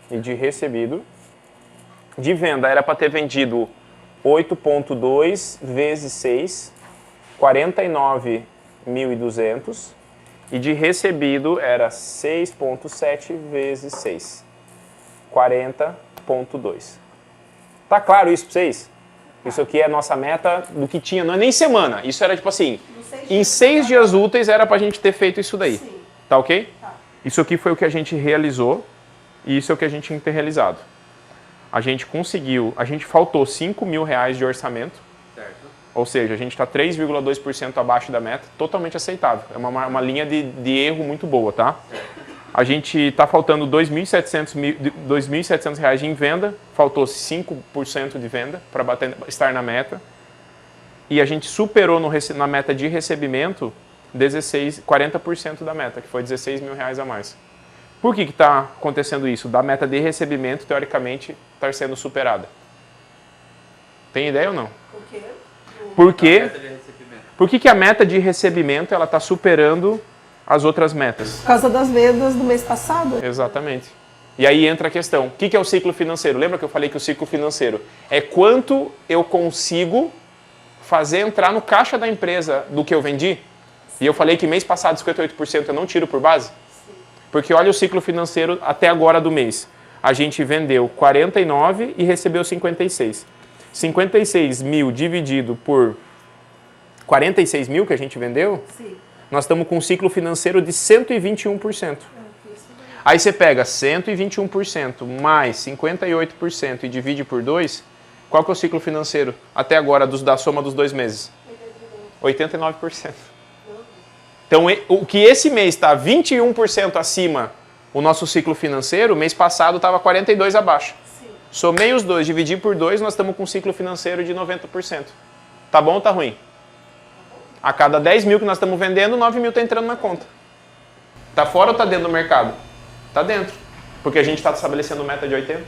e de recebido. De venda era para ter vendido 8,2 vezes 6, 49.200. E de recebido era 6,7 vezes 6, 40,2. Tá claro isso para vocês? Isso aqui é a nossa meta do que tinha, não é nem semana. Isso era tipo assim, em 6 dias úteis era pra gente ter feito isso daí. Sim. Tá ok? Tá. Isso aqui foi o que a gente realizou e isso é o que a gente tinha que ter realizado. A gente conseguiu, a gente faltou 5 mil reais de orçamento. Certo. Ou seja, a gente está 3,2% abaixo da meta, totalmente aceitável. É uma linha de erro muito boa, tá? A gente está faltando R$ 2.700 reais em venda, faltou 5% de venda para estar na meta. E a gente superou na meta de recebimento 40% da meta, que foi 16 mil reais a mais. Por que está acontecendo isso? Da meta de recebimento, teoricamente, está sendo superada. Tem ideia ou não? O quê? Por quê? Meta de recebimento. Por que a meta de recebimento está superando as outras metas? Por causa das vendas do mês passado? Exatamente. E aí entra a questão, o que é o ciclo financeiro? Lembra que eu falei que o ciclo financeiro é quanto eu consigo fazer entrar no caixa da empresa do que eu vendi? E eu falei que mês passado 58% eu não tiro por base? Porque olha o ciclo financeiro até agora do mês. A gente vendeu 49 e recebeu 56. 56 mil dividido por 46 mil que a gente vendeu, Sim. nós estamos com um ciclo financeiro de 121%. Aí você pega 121% mais 58% e divide por 2, qual que é o ciclo financeiro até agora da soma dos 2 meses? 89%. Então, o que esse mês está 21% acima o nosso ciclo financeiro, o mês passado estava 42% abaixo. Sim. Somei os dois, dividi por 2, nós estamos com um ciclo financeiro de 90%. Tá bom ou tá ruim? A cada 10 mil que nós estamos vendendo, 9 mil está entrando na conta. Tá fora ou tá dentro do mercado? Tá dentro. Porque a gente está estabelecendo meta de 80.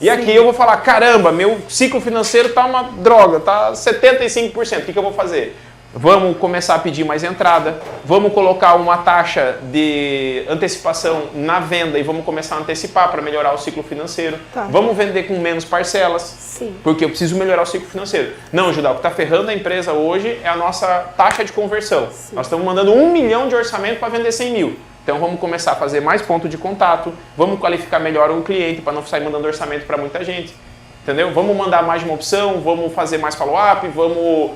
E aqui eu vou falar, caramba, meu ciclo financeiro tá uma droga, tá 75%. O que eu vou fazer? Vamos começar a pedir mais entrada, vamos colocar uma taxa de antecipação na venda e vamos começar a antecipar para melhorar o ciclo financeiro. Tá. Vamos vender com menos parcelas, Sim. porque eu preciso melhorar o ciclo financeiro. Não, Judá, o que está ferrando a empresa hoje é a nossa taxa de conversão. Sim. Nós estamos mandando 1 milhão de orçamento para vender 100 mil. Então vamos começar a fazer mais ponto de contato, vamos qualificar melhor o cliente para não sair mandando orçamento para muita gente. Entendeu? Vamos mandar mais de uma opção, vamos fazer mais follow-up, vamos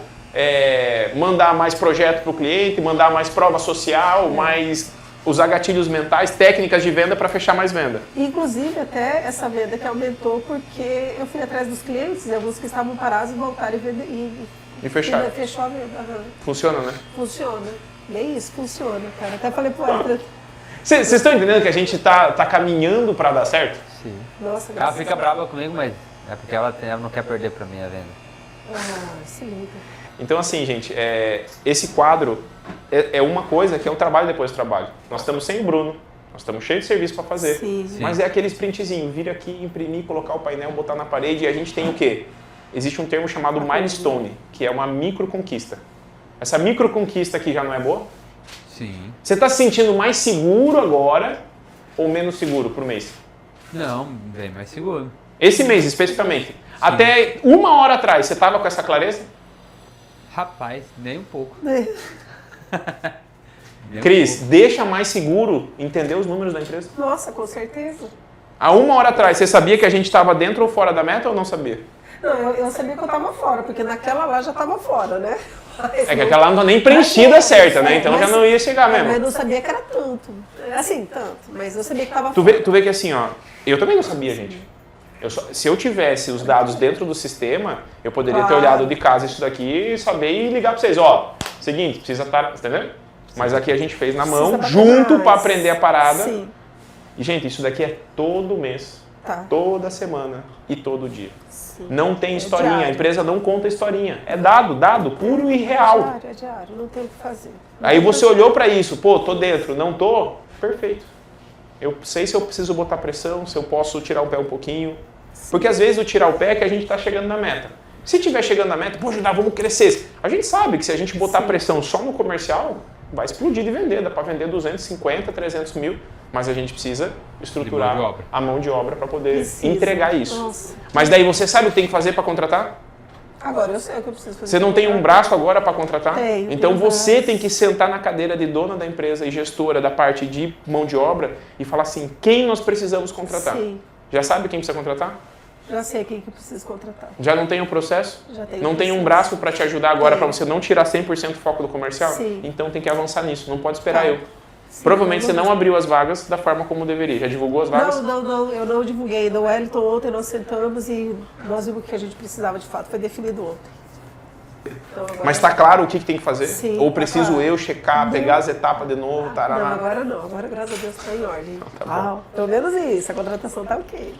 mandar mais projeto para o cliente, mandar mais prova social, mais usar gatilhos mentais, técnicas de venda para fechar mais venda. Inclusive, até essa venda que aumentou porque eu fui atrás dos clientes, e alguns que estavam parados voltaram e vender. E fechar. E fechou a venda. Aham. Funciona, né? Funciona. Bem isso, funciona, cara. Até falei pro Arthur. Vocês estão entendendo que a gente tá caminhando para dar certo? Sim. Nossa, Ela graças fica brava comigo, mas é porque ela não quer perder pra mim a venda. se liga. Então, assim, gente, esse quadro é uma coisa que é um trabalho depois do trabalho. Nós estamos sem o Bruno, nós estamos cheios de serviço para fazer. Sim. Mas é aquele sprintzinho, vir aqui, imprimir, colocar o painel, botar na parede e a gente tem o quê? Existe um termo chamado milestone, que é uma microconquista. Essa microconquista aqui já não é boa? Sim. Você está se sentindo mais seguro agora ou menos seguro por mês? Não, bem mais seguro. Esse mês, especificamente. Até 1 hora atrás, você estava com essa clareza? Rapaz, nem um pouco. É. Nem um Cris, pouco. deixa mais seguro entender os números da empresa. Nossa, com certeza. Há 1 hora atrás, você sabia que a gente estava dentro ou fora da meta ou não sabia? Não, eu sabia que eu tava fora, porque naquela lá já tava fora, né? É que aquela lá não tá nem preenchida certa, né? Então já não ia chegar Mas mesmo. não sabia que era tanto. Assim, tanto. Mas eu sabia que tava Tu fora. vê que assim, ó, eu também não sabia, gente. Se eu tivesse os dados dentro do sistema, eu poderia ter Claro. olhado de casa isso daqui e saber e ligar pra vocês. Ó, seguinte, precisa estar, entendeu? Mas aqui a gente fez na mão, Precisa junto mais. pra aprender a parada. Sim, E, gente, isso daqui é todo mês, tá. toda semana e todo dia. Sim. Não tem historinha, a diário. empresa não conta historinha. É dado, puro e real. É diário, não tem o que fazer. Aí você olhou pra isso, pô, tô dentro, não tô? Perfeito. Eu sei se eu preciso botar pressão, se eu posso tirar o pé um pouquinho. Porque às vezes o tirar o pé é que a gente tá chegando na meta. Se tiver chegando na meta, pô, Judá, vamos crescer. A gente sabe que se a gente botar pressão só no comercial, vai explodir de vender, dá para vender 250, 300 mil, mas a gente precisa estruturar a mão de obra para poder entregar isso. Nossa. Mas daí você sabe o que tem que fazer para contratar? Agora eu sei o que eu preciso fazer. Você não tem um braço agora para contratar? Tenho. Então tenho você braço. tem que sentar na cadeira de dona da empresa e gestora da parte de mão de obra e falar assim, quem nós precisamos contratar? Sim. Já sabe quem precisa contratar? Já sei quem que eu preciso contratar. Já não tem o processo? Já tenho Não tem um processo. braço para te ajudar agora para Tenho. você não tirar 100% o foco do comercial? Sim. Então tem que avançar nisso, não pode esperar Tá. eu. Sim, Provavelmente você eu vou não abriu as vagas da forma como deveria. Já divulgou as vagas? Não, eu não divulguei. No Wellington ontem nós sentamos e nós vimos o que a gente precisava de fato. Foi definido ontem. Então, agora... Mas está claro o que tem que fazer? Sim, Ou tá preciso claro. eu checar, pegar as etapas de novo, Não, tarará? agora não. Agora, graças a Deus, está em ordem. Tá bom. Uau, pelo menos isso. A contratação tá ok.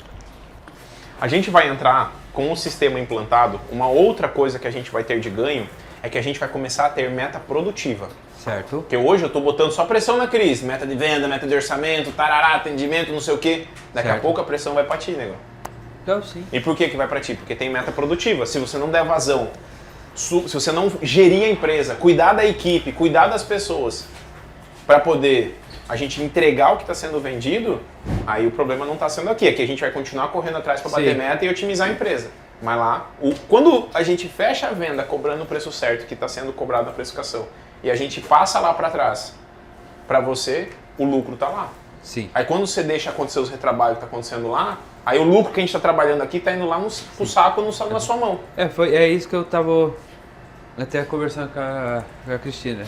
A gente vai entrar com o sistema implantado. Uma outra coisa que a gente vai ter de ganho é que a gente vai começar a ter meta produtiva. Certo? Porque hoje eu estou botando só pressão na Cris. Meta de venda, meta de orçamento, tarará, atendimento, não sei o quê. Daqui a Certo. pouco a pressão vai para ti, negão. Então, sim. E por que vai para ti? Porque tem meta produtiva. Se você não der vazão, se você não gerir a empresa, cuidar da equipe, cuidar das pessoas, para poder a gente entregar o que está sendo vendido, aí o problema não está sendo aqui. Aqui a gente vai continuar correndo atrás para bater Sim. meta e otimizar a empresa. Mas lá, quando a gente fecha a venda cobrando o preço certo que está sendo cobrado na precificação e a gente passa lá para trás, para você, o lucro está lá. Sim. Aí quando você deixa acontecer os retrabalhos que está acontecendo lá, aí o lucro que a gente está trabalhando aqui está indo lá pro saco, na sua mão. É isso que eu tava até conversando com a Cristina.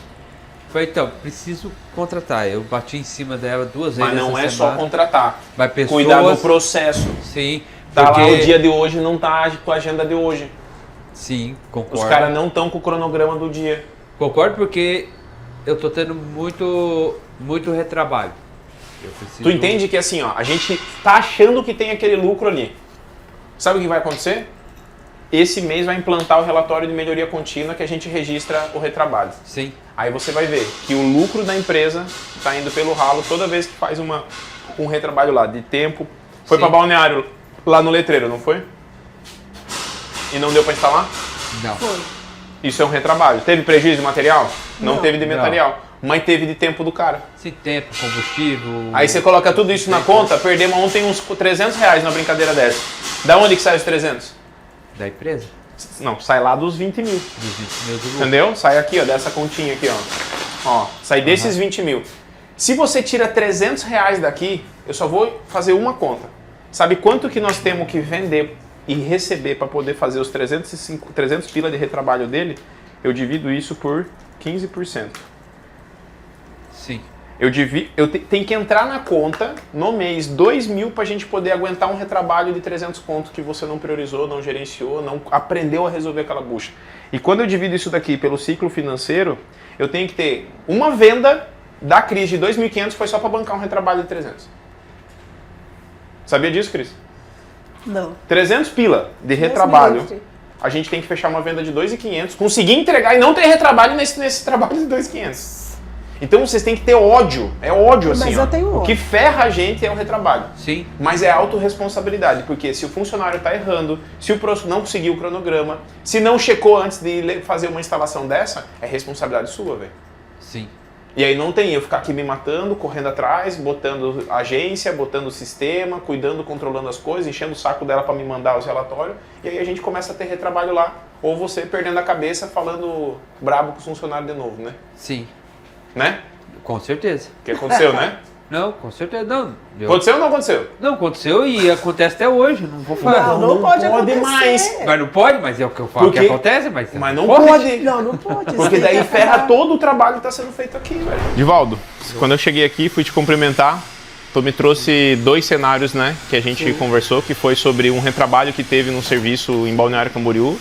Foi, então, preciso contratar. Eu bati em cima dela 2 vezes. Mas não essa é semana. só contratar. Vai pessoas. Cuidar do processo. Sim. Tá porque... lá o dia de hoje, não tá com a agenda de hoje. Sim, concordo. Os caras não estão com o cronograma do dia. Concordo porque eu tô tendo muito retrabalho. Eu preciso... Tu entende que assim, ó, a gente tá achando que tem aquele lucro ali. Sabe o que vai acontecer? Esse mês vai implantar o relatório de melhoria contínua que a gente registra o retrabalho. Sim. Aí você vai ver que o lucro da empresa tá indo pelo ralo toda vez que faz um retrabalho lá de tempo. Foi Sim. para Balneário lá no letreiro, não foi? E não deu para instalar? Não. Foi. Isso é um retrabalho. Teve prejuízo de material? Não, Não. teve de material. Mas teve de tempo do cara. Sim, tempo, combustível. Aí você coloca tudo isso na conta, perdemos ontem uns R$300 na brincadeira dessa. Da onde que sai os 300? Da empresa. Não, sai lá dos 20 mil. Dos 20 mil do lucro. Entendeu? Sai aqui, ó, dessa continha aqui, ó. Ó, sai desses 20 mil. Se você tira R$300 daqui, eu só vou fazer uma conta. Sabe quanto que nós temos que vender e receber para poder fazer os 300 pila de retrabalho dele? Eu divido isso por 15%. Sim. Tem que entrar na conta no mês 2 mil para a gente poder aguentar um retrabalho de 300 conto que você não priorizou, não gerenciou, não aprendeu a resolver aquela bucha. E quando eu divido isso daqui pelo ciclo financeiro, eu tenho que ter uma venda da Cris de 2.500 foi só para bancar um retrabalho de 300. Sabia disso, Cris? Não. 300 pila de retrabalho. A gente tem que fechar uma venda de 2.500, conseguir entregar e não ter retrabalho nesse trabalho de 2.500. Então vocês têm que ter ódio. É ódio assim. Mas eu ó. tenho O ódio. que ferra a gente é o retrabalho. Sim. Mas é autorresponsabilidade, porque se o funcionário está errando, se o próximo não conseguiu o cronograma, se não checou antes de fazer uma instalação dessa, é responsabilidade sua, velho. Sim. E aí não tem eu ficar aqui me matando, correndo atrás, botando agência, botando sistema, cuidando, controlando as coisas, enchendo o saco dela para me mandar os relatórios, e aí a gente começa a ter retrabalho lá, ou você perdendo a cabeça falando brabo com o funcionário de novo, né? Sim. Né? Com certeza. O que aconteceu, né? Não, com certeza não. Aconteceu ou não aconteceu? Não, aconteceu e acontece até hoje. Não vou falar. Não pode acontecer. mais. Mas não pode, mas é o que eu falo Porque- que acontece, mas Não pode. Não pode. Porque Isso tem daí que ferra acabar. todo o trabalho que está sendo feito aqui, velho. Divaldo, quando eu cheguei aqui, fui te cumprimentar. Tu me trouxe 2 cenários, né, que a gente conversou, que foi sobre um retrabalho que teve num serviço em Balneário Camboriú.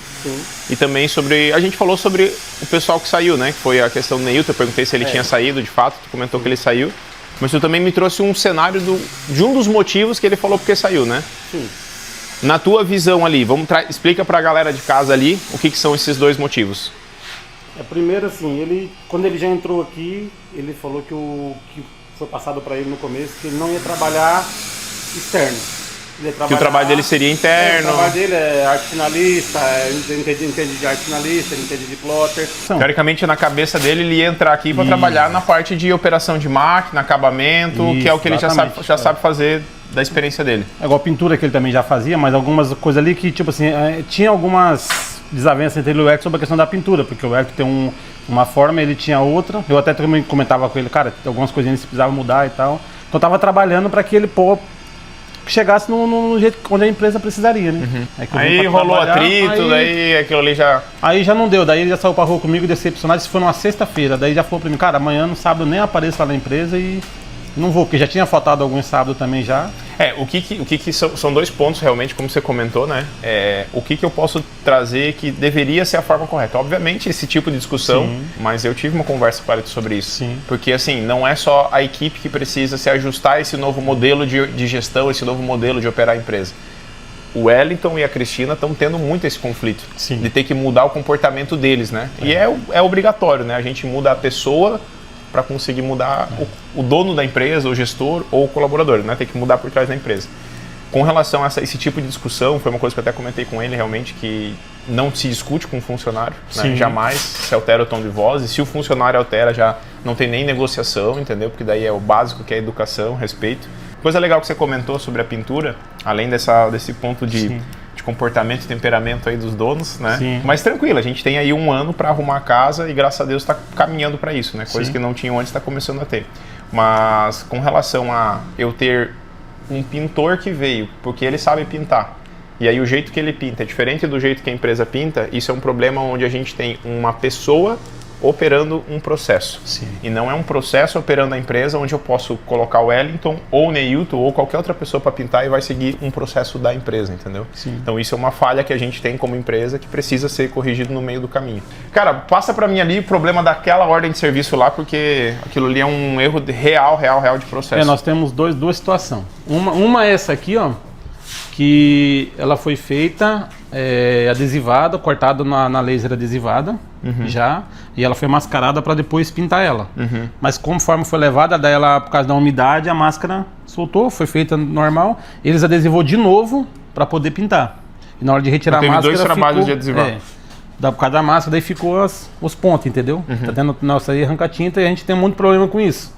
E também sobre... A gente falou sobre o pessoal que saiu, né, que foi a questão do Neilton. Eu perguntei se ele tinha saído, de fato. Tu comentou que ele saiu. Mas tu também me trouxe um cenário de um dos motivos que ele falou porque saiu, né? Sim. Na tua visão ali, explica pra galera de casa ali o que são esses 2 motivos. Primeiro, assim, quando ele já entrou aqui, ele falou que foi passado para ele no começo que ele não ia trabalhar externo. Que o trabalho dele seria interno. O trabalho dele é arte finalista, entende de arte finalista, entende de plotter. Teoricamente, na cabeça dele, ele ia entrar aqui para trabalhar na parte de operação de máquina, acabamento, que é o que ele já sabe fazer da experiência dele. É igual pintura que ele também já fazia, mas algumas coisas ali que, tipo assim, tinha algumas desavenças entre ele e o Hector sobre a questão da pintura, porque o Hector tem uma forma, ele tinha outra. Eu até também comentava com ele, cara, algumas coisinhas ele precisava mudar e tal. Então eu tava trabalhando para que ele chegasse no jeito onde a empresa precisaria, né? Aí rolou atrito, daí aquilo ali já... Aí já não deu, daí ele já saiu pra rua comigo decepcionado, isso foi numa sexta-feira, daí já falou pra mim, cara, amanhã no sábado nem apareço lá na empresa e não vou, porque já tinha faltado alguns sábados também já. O que são dois pontos realmente, como você comentou, né? O que eu posso trazer que deveria ser a forma correta? Obviamente, esse tipo de discussão, mas eu tive uma conversa com ele sobre isso. Sim. Porque, assim, não é só a equipe que precisa se ajustar a esse novo modelo de gestão, esse novo modelo de operar a empresa. O Wellington e a Cristina estão tendo muito esse conflito de ter que mudar o comportamento deles, né? E é obrigatório, né? A gente muda a pessoa para conseguir mudar o dono da empresa, o gestor ou o colaborador, né? Tem que mudar por trás da empresa. Com relação a esse tipo de discussão, foi uma coisa que eu até comentei com ele realmente, que não se discute com o funcionário, né? Jamais se altera o tom de voz, e se o funcionário altera já não tem nem negociação, entendeu? Porque daí é o básico, que é a educação, respeito. Coisa legal que você comentou sobre a pintura, além desse ponto de comportamento e temperamento aí dos donos, né? Sim. Mas tranquilo, a gente tem aí um ano para arrumar a casa e graças a Deus está caminhando para isso, né? Coisa que não tinha antes, está começando a ter. Mas com relação a eu ter um pintor que veio porque ele sabe pintar, e aí o jeito que ele pinta é diferente do jeito que a empresa pinta, isso é um problema onde a gente tem uma pessoa operando um processo. E não é um processo operando a empresa onde eu posso colocar o Wellington ou o Neilton ou qualquer outra pessoa para pintar e vai seguir um processo da empresa, entendeu? Então isso é uma falha que a gente tem como empresa que precisa ser corrigido no meio do caminho. Cara, passa para mim ali o problema daquela ordem de serviço lá, porque aquilo ali é um erro real de processo. Nós temos duas situações. Uma é essa aqui, ó, que ela foi feita adesivada, cortada na laser adesivada já, e ela foi mascarada para depois pintar ela. Mas conforme foi levada, daí ela, por causa da umidade, a máscara soltou, foi feita normal, eles adesivou de novo para poder pintar. E na hora de retirar a máscara, dois trabalhos de adesivar. Por causa da máscara, daí ficou os pontos, entendeu? Tá tendo, nossa, aí arranca tinta e a gente tem muito problema com isso,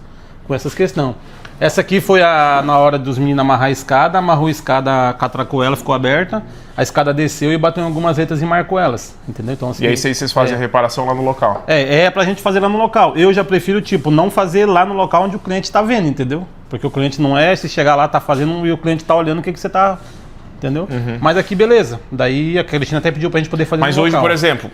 com essas questões. Essa aqui foi na hora dos meninos amarrar a escada, amarrou a escada, catracou ela, ficou aberta, a escada desceu e bateu em algumas letras e marcou elas, entendeu? Então, assim, e aí vocês fazem a reparação lá no local? É pra gente fazer lá no local. Eu já prefiro, não fazer lá no local onde o cliente tá vendo, entendeu? Porque o cliente não se chegar lá, tá fazendo e o cliente tá olhando o que você tá... Entendeu? Mas aqui, beleza. Daí a Cristina até pediu pra gente poder fazer Mas no hoje, local. por exemplo,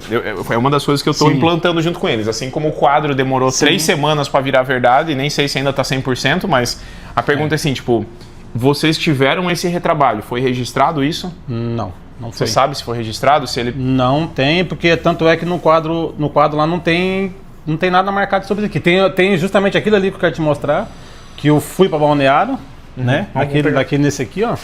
é uma das coisas que eu estou implantando junto com eles. Assim como o quadro demorou 3 semanas para virar verdade, nem sei se ainda tá 100%, mas a pergunta é assim, vocês tiveram esse retrabalho, foi registrado isso? Não foi. Você sabe se foi registrado? Se ele... Não tem, porque tanto é que no quadro lá não tem nada marcado sobre isso aqui. Tem justamente aquilo ali que eu quero te mostrar, que eu fui para Balneário, né? Aqui nesse aqui, ó.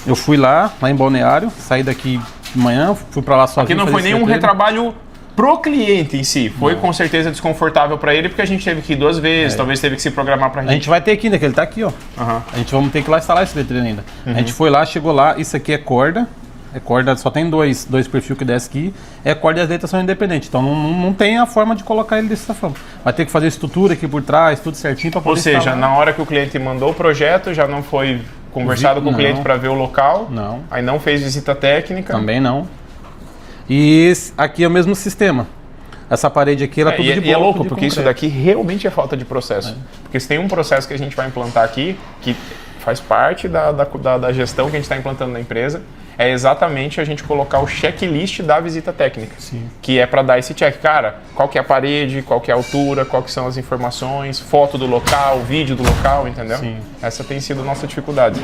Eu fui lá em Balneário, saí daqui de manhã, fui pra lá sozinho. Aqui não foi nenhum retrabalho pro cliente em si, foi com certeza desconfortável para ele, porque a gente teve que ir 2 vezes, talvez teve que se programar pra gente. A gente vai ter aqui ainda, que ele tá aqui, ó. A gente vamos ter que ir lá instalar esse letreiro ainda. A gente foi lá, chegou lá, isso aqui é corda, só tem dois perfis que desce aqui, corda e as letras são independentes, então não tem a forma de colocar ele dessa forma. Vai ter que fazer estrutura aqui por trás, tudo certinho para poder instalar. Ou seja, instalar. na hora que o cliente mandou o projeto, já não foi conversado com o cliente para ver o local? Não. Aí não fez visita técnica? Também não. E aqui é o mesmo sistema. Essa parede aqui, ela é tudo de bloco. E é louco, porque isso daqui realmente é falta de processo. Porque se tem um processo que a gente vai implantar aqui, que faz parte da gestão que a gente está implantando na empresa, é exatamente a gente colocar o checklist da visita técnica. Que é para dar esse check. Cara, qual que é a parede, qual que é a altura, qual que são as informações, foto do local, vídeo do local, entendeu? Essa tem sido a nossa dificuldade.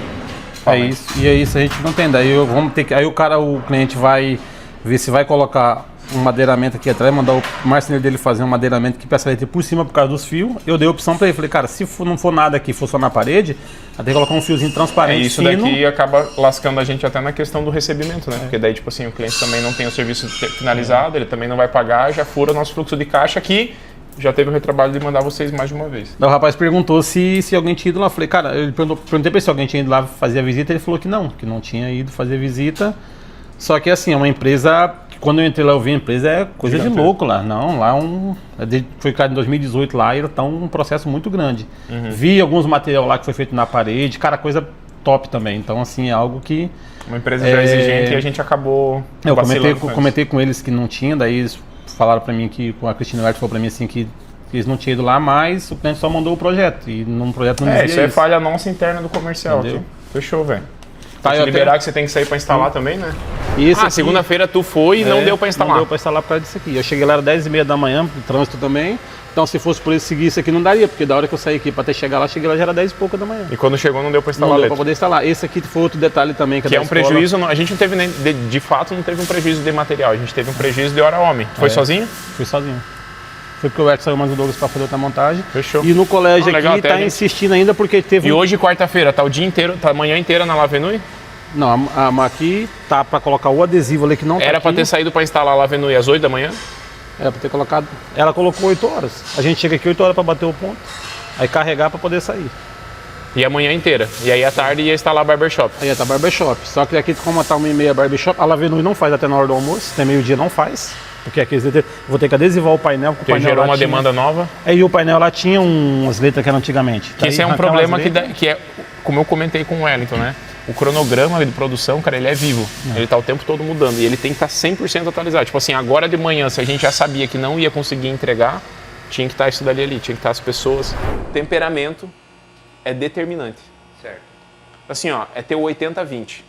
Isso, e é isso, a gente não tem. Daí o cliente vai ver se vai colocar um madeiramento aqui atrás, mandar o marceneiro dele fazer um madeiramento que peça letra por cima por causa dos fios. Eu dei a opção para ele, falei, cara, se não for nada aqui, for só na parede, vai ter que colocar um fiozinho transparente. Isso fino. Daqui acaba lascando a gente até na questão do recebimento, né? Porque daí, o cliente também não tem o serviço finalizado, ele também não vai pagar, já fura o nosso fluxo de caixa aqui. já teve o retrabalho de mandar vocês mais de uma vez. Daí o rapaz perguntou se alguém tinha ido lá. Eu falei, cara, eu perguntei pra ele se alguém tinha ido lá fazer a visita. Ele falou que não tinha ido fazer visita. Só que assim, é uma empresa. Quando eu entrei lá, eu vi a empresa, é coisa de louco lá. Não, lá foi criado em 2018 lá e tá um processo muito grande. Vi alguns material lá que foi feito na parede, cara, coisa top também. Então, assim, é algo que. Uma empresa já exigente e a gente acabou. Eu vacilando comentei com eles que não tinha, daí eles falaram pra mim que, com a Cristina Wert falou pra mim assim que eles não tinham ido lá, mas o cliente só mandou o projeto. E num projeto não dizia isso é falha nossa interna do comercial. Entendeu? Aqui. Fechou, velho. Tá, Te liberar que você tem que sair pra instalar também, né? E esse aqui- segunda-feira tu foi e não deu pra instalar. Não deu pra instalar por causa disso aqui. Eu cheguei lá às 10h30 da manhã, o trânsito também. Então se fosse por ele seguir isso aqui não daria, porque da hora que eu saí aqui pra até chegar lá, cheguei lá já era 10 e pouca da manhã. E quando chegou não deu pra instalar Não a deu pra letra. poder instalar. Esse aqui foi outro detalhe também. Que da é um escola. prejuízo, a gente não teve nem, de fato não teve um prejuízo de material, a gente teve um prejuízo de hora homem. Tu foi sozinho? Fui sozinho. Foi porque o Edson saiu mais o Douglas pra fazer outra montagem. Fechou. E no colégio Legal, aqui até tá a gente- insistindo ainda porque teve E hoje, quarta-feira, tá o dia inteiro, tá a manhã inteira na Lavenui? Não, aqui tá pra colocar o adesivo ali que não tá Era pra aqui. ter saído pra instalar a Lavenui às 8 da manhã? Era pra ter colocado. Ela colocou 8 horas. A gente chega aqui 8 horas pra bater o ponto. Aí carregar pra poder sair. E a manhã inteira. E aí à tarde ia instalar a barbershop. Aí tá barbershop. Só que aqui, como tá 1h30 barbershop, a Lavenui não faz até na hora do almoço. Até meio-dia não faz. Porque aqui vou ter que adesivar o painel. Porque o Que painel gerou lá uma tinha- demanda nova. Aí o painel lá tinha umas letras que eram antigamente. Que esse é um problema que é, como eu comentei com o Wellington, né? O cronograma de produção, cara, ele é vivo. Ele tá o tempo todo mudando. E ele tem que estar 100% atualizado. Tipo assim, agora de manhã, se a gente já sabia que não ia conseguir entregar, tinha que estar isso dali ali, tinha que estar as pessoas. Temperamento é determinante. Certo. Assim, ó, é ter o 80-20.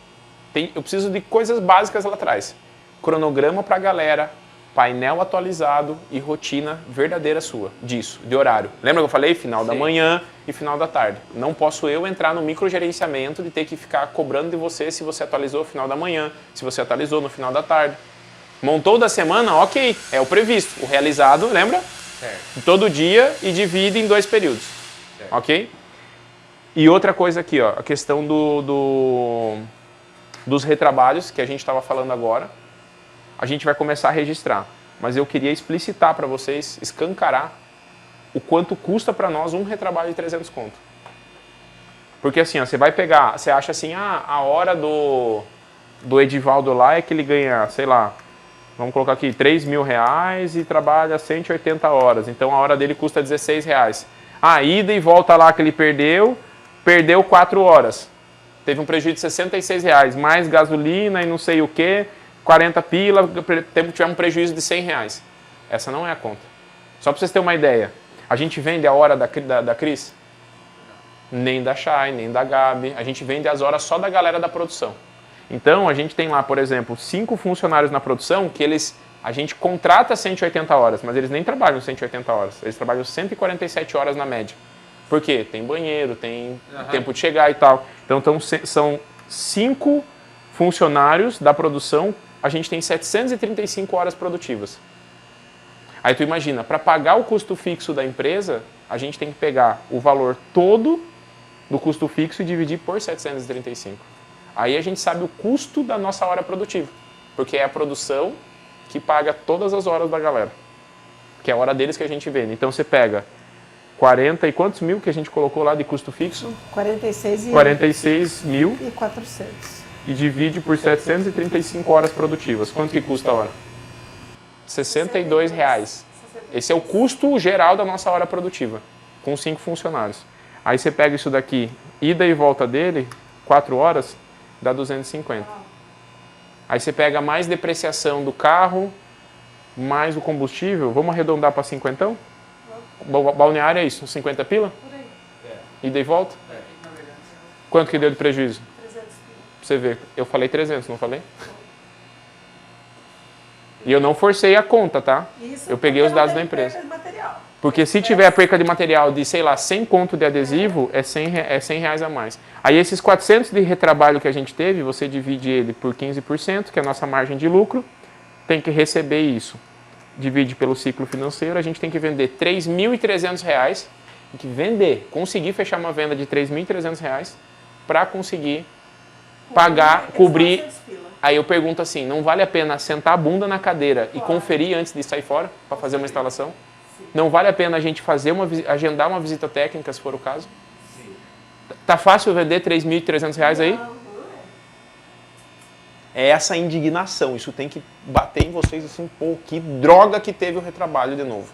Eu preciso de coisas básicas lá atrás. Cronograma pra galera, painel atualizado e rotina verdadeira sua, disso, de horário. Lembra que eu falei? Final da manhã e final da tarde. Não posso eu entrar no microgerenciamento de ter que ficar cobrando de você se você atualizou no final da manhã, se você atualizou no final da tarde. Montou da semana? Ok, é o previsto. O realizado, lembra? Certo. Todo dia e divide em 2 períodos. Certo. Ok? E outra coisa aqui, ó, a questão dos retrabalhos que a gente estava falando agora. A gente vai começar a registrar, mas eu queria explicitar para vocês, escancarar o quanto custa para nós um retrabalho de 300 conto. Porque assim, ó, você vai pegar, você acha assim, a hora do Edivaldo lá é que ele ganha, sei lá, vamos colocar aqui, R$3.000 e trabalha 180 horas, então a hora dele custa R$16. A ida e volta lá que ele perdeu 4 horas. Teve um prejuízo de R$66, mais gasolina e não sei o que. 40 pila, tivemos um prejuízo de R$100. Essa não é a conta. Só para vocês terem uma ideia. A gente vende a hora da Cris? Nem da Chay, nem da Gabi. A gente vende as horas só da galera da produção. Então, a gente tem lá, por exemplo, 5 funcionários na produção que a gente contrata 180 horas, mas eles nem trabalham 180 horas. Eles trabalham 147 horas na média. Por quê? Tem banheiro, tem tempo de chegar e tal. Então, são 5 funcionários da produção. A gente tem 735 horas produtivas. Aí tu imagina, para pagar o custo fixo da empresa, a gente tem que pegar o valor todo do custo fixo e dividir por 735. Aí a gente sabe o custo da nossa hora produtiva, porque é a produção que paga todas as horas da galera, que é a hora deles que a gente vende. Então você pega 40 e quantos mil que a gente colocou lá de custo fixo? 46 mil. E 400. E divide por 735 horas produtivas. Quanto que custa a hora? R$62. Esse é o custo geral da nossa hora produtiva, com 5 funcionários. Aí você pega isso daqui, ida e volta dele, 4 horas, dá 250. Aí você pega mais depreciação do carro, mais o combustível, vamos arredondar para 50? Balneário é isso, 50 pila? Ida e volta? Quanto que deu de prejuízo? Você vê, eu falei 300, não falei? E eu não forcei a conta, tá? Isso Eu peguei os dados da empresa. perda de material. Porque se tiver a perca de material de, sei lá, 100 conto de adesivo, é R$100 a mais. Aí esses 400 de retrabalho que a gente teve, você divide ele por 15%, que é a nossa margem de lucro, tem que receber isso. Divide pelo ciclo financeiro, a gente tem que vender R$3.300, tem que vender, conseguir fechar uma venda de R$3.300 para conseguir pagar, cobrir. Aí eu pergunto assim, não vale a pena sentar a bunda na cadeira e conferir antes de sair fora para fazer uma instalação? Não vale a pena a gente fazer agendar uma visita técnica, se for o caso? Sim. Tá fácil vender R$3.300 aí? É essa indignação, isso tem que bater em vocês assim, pô, que droga que teve o retrabalho de novo.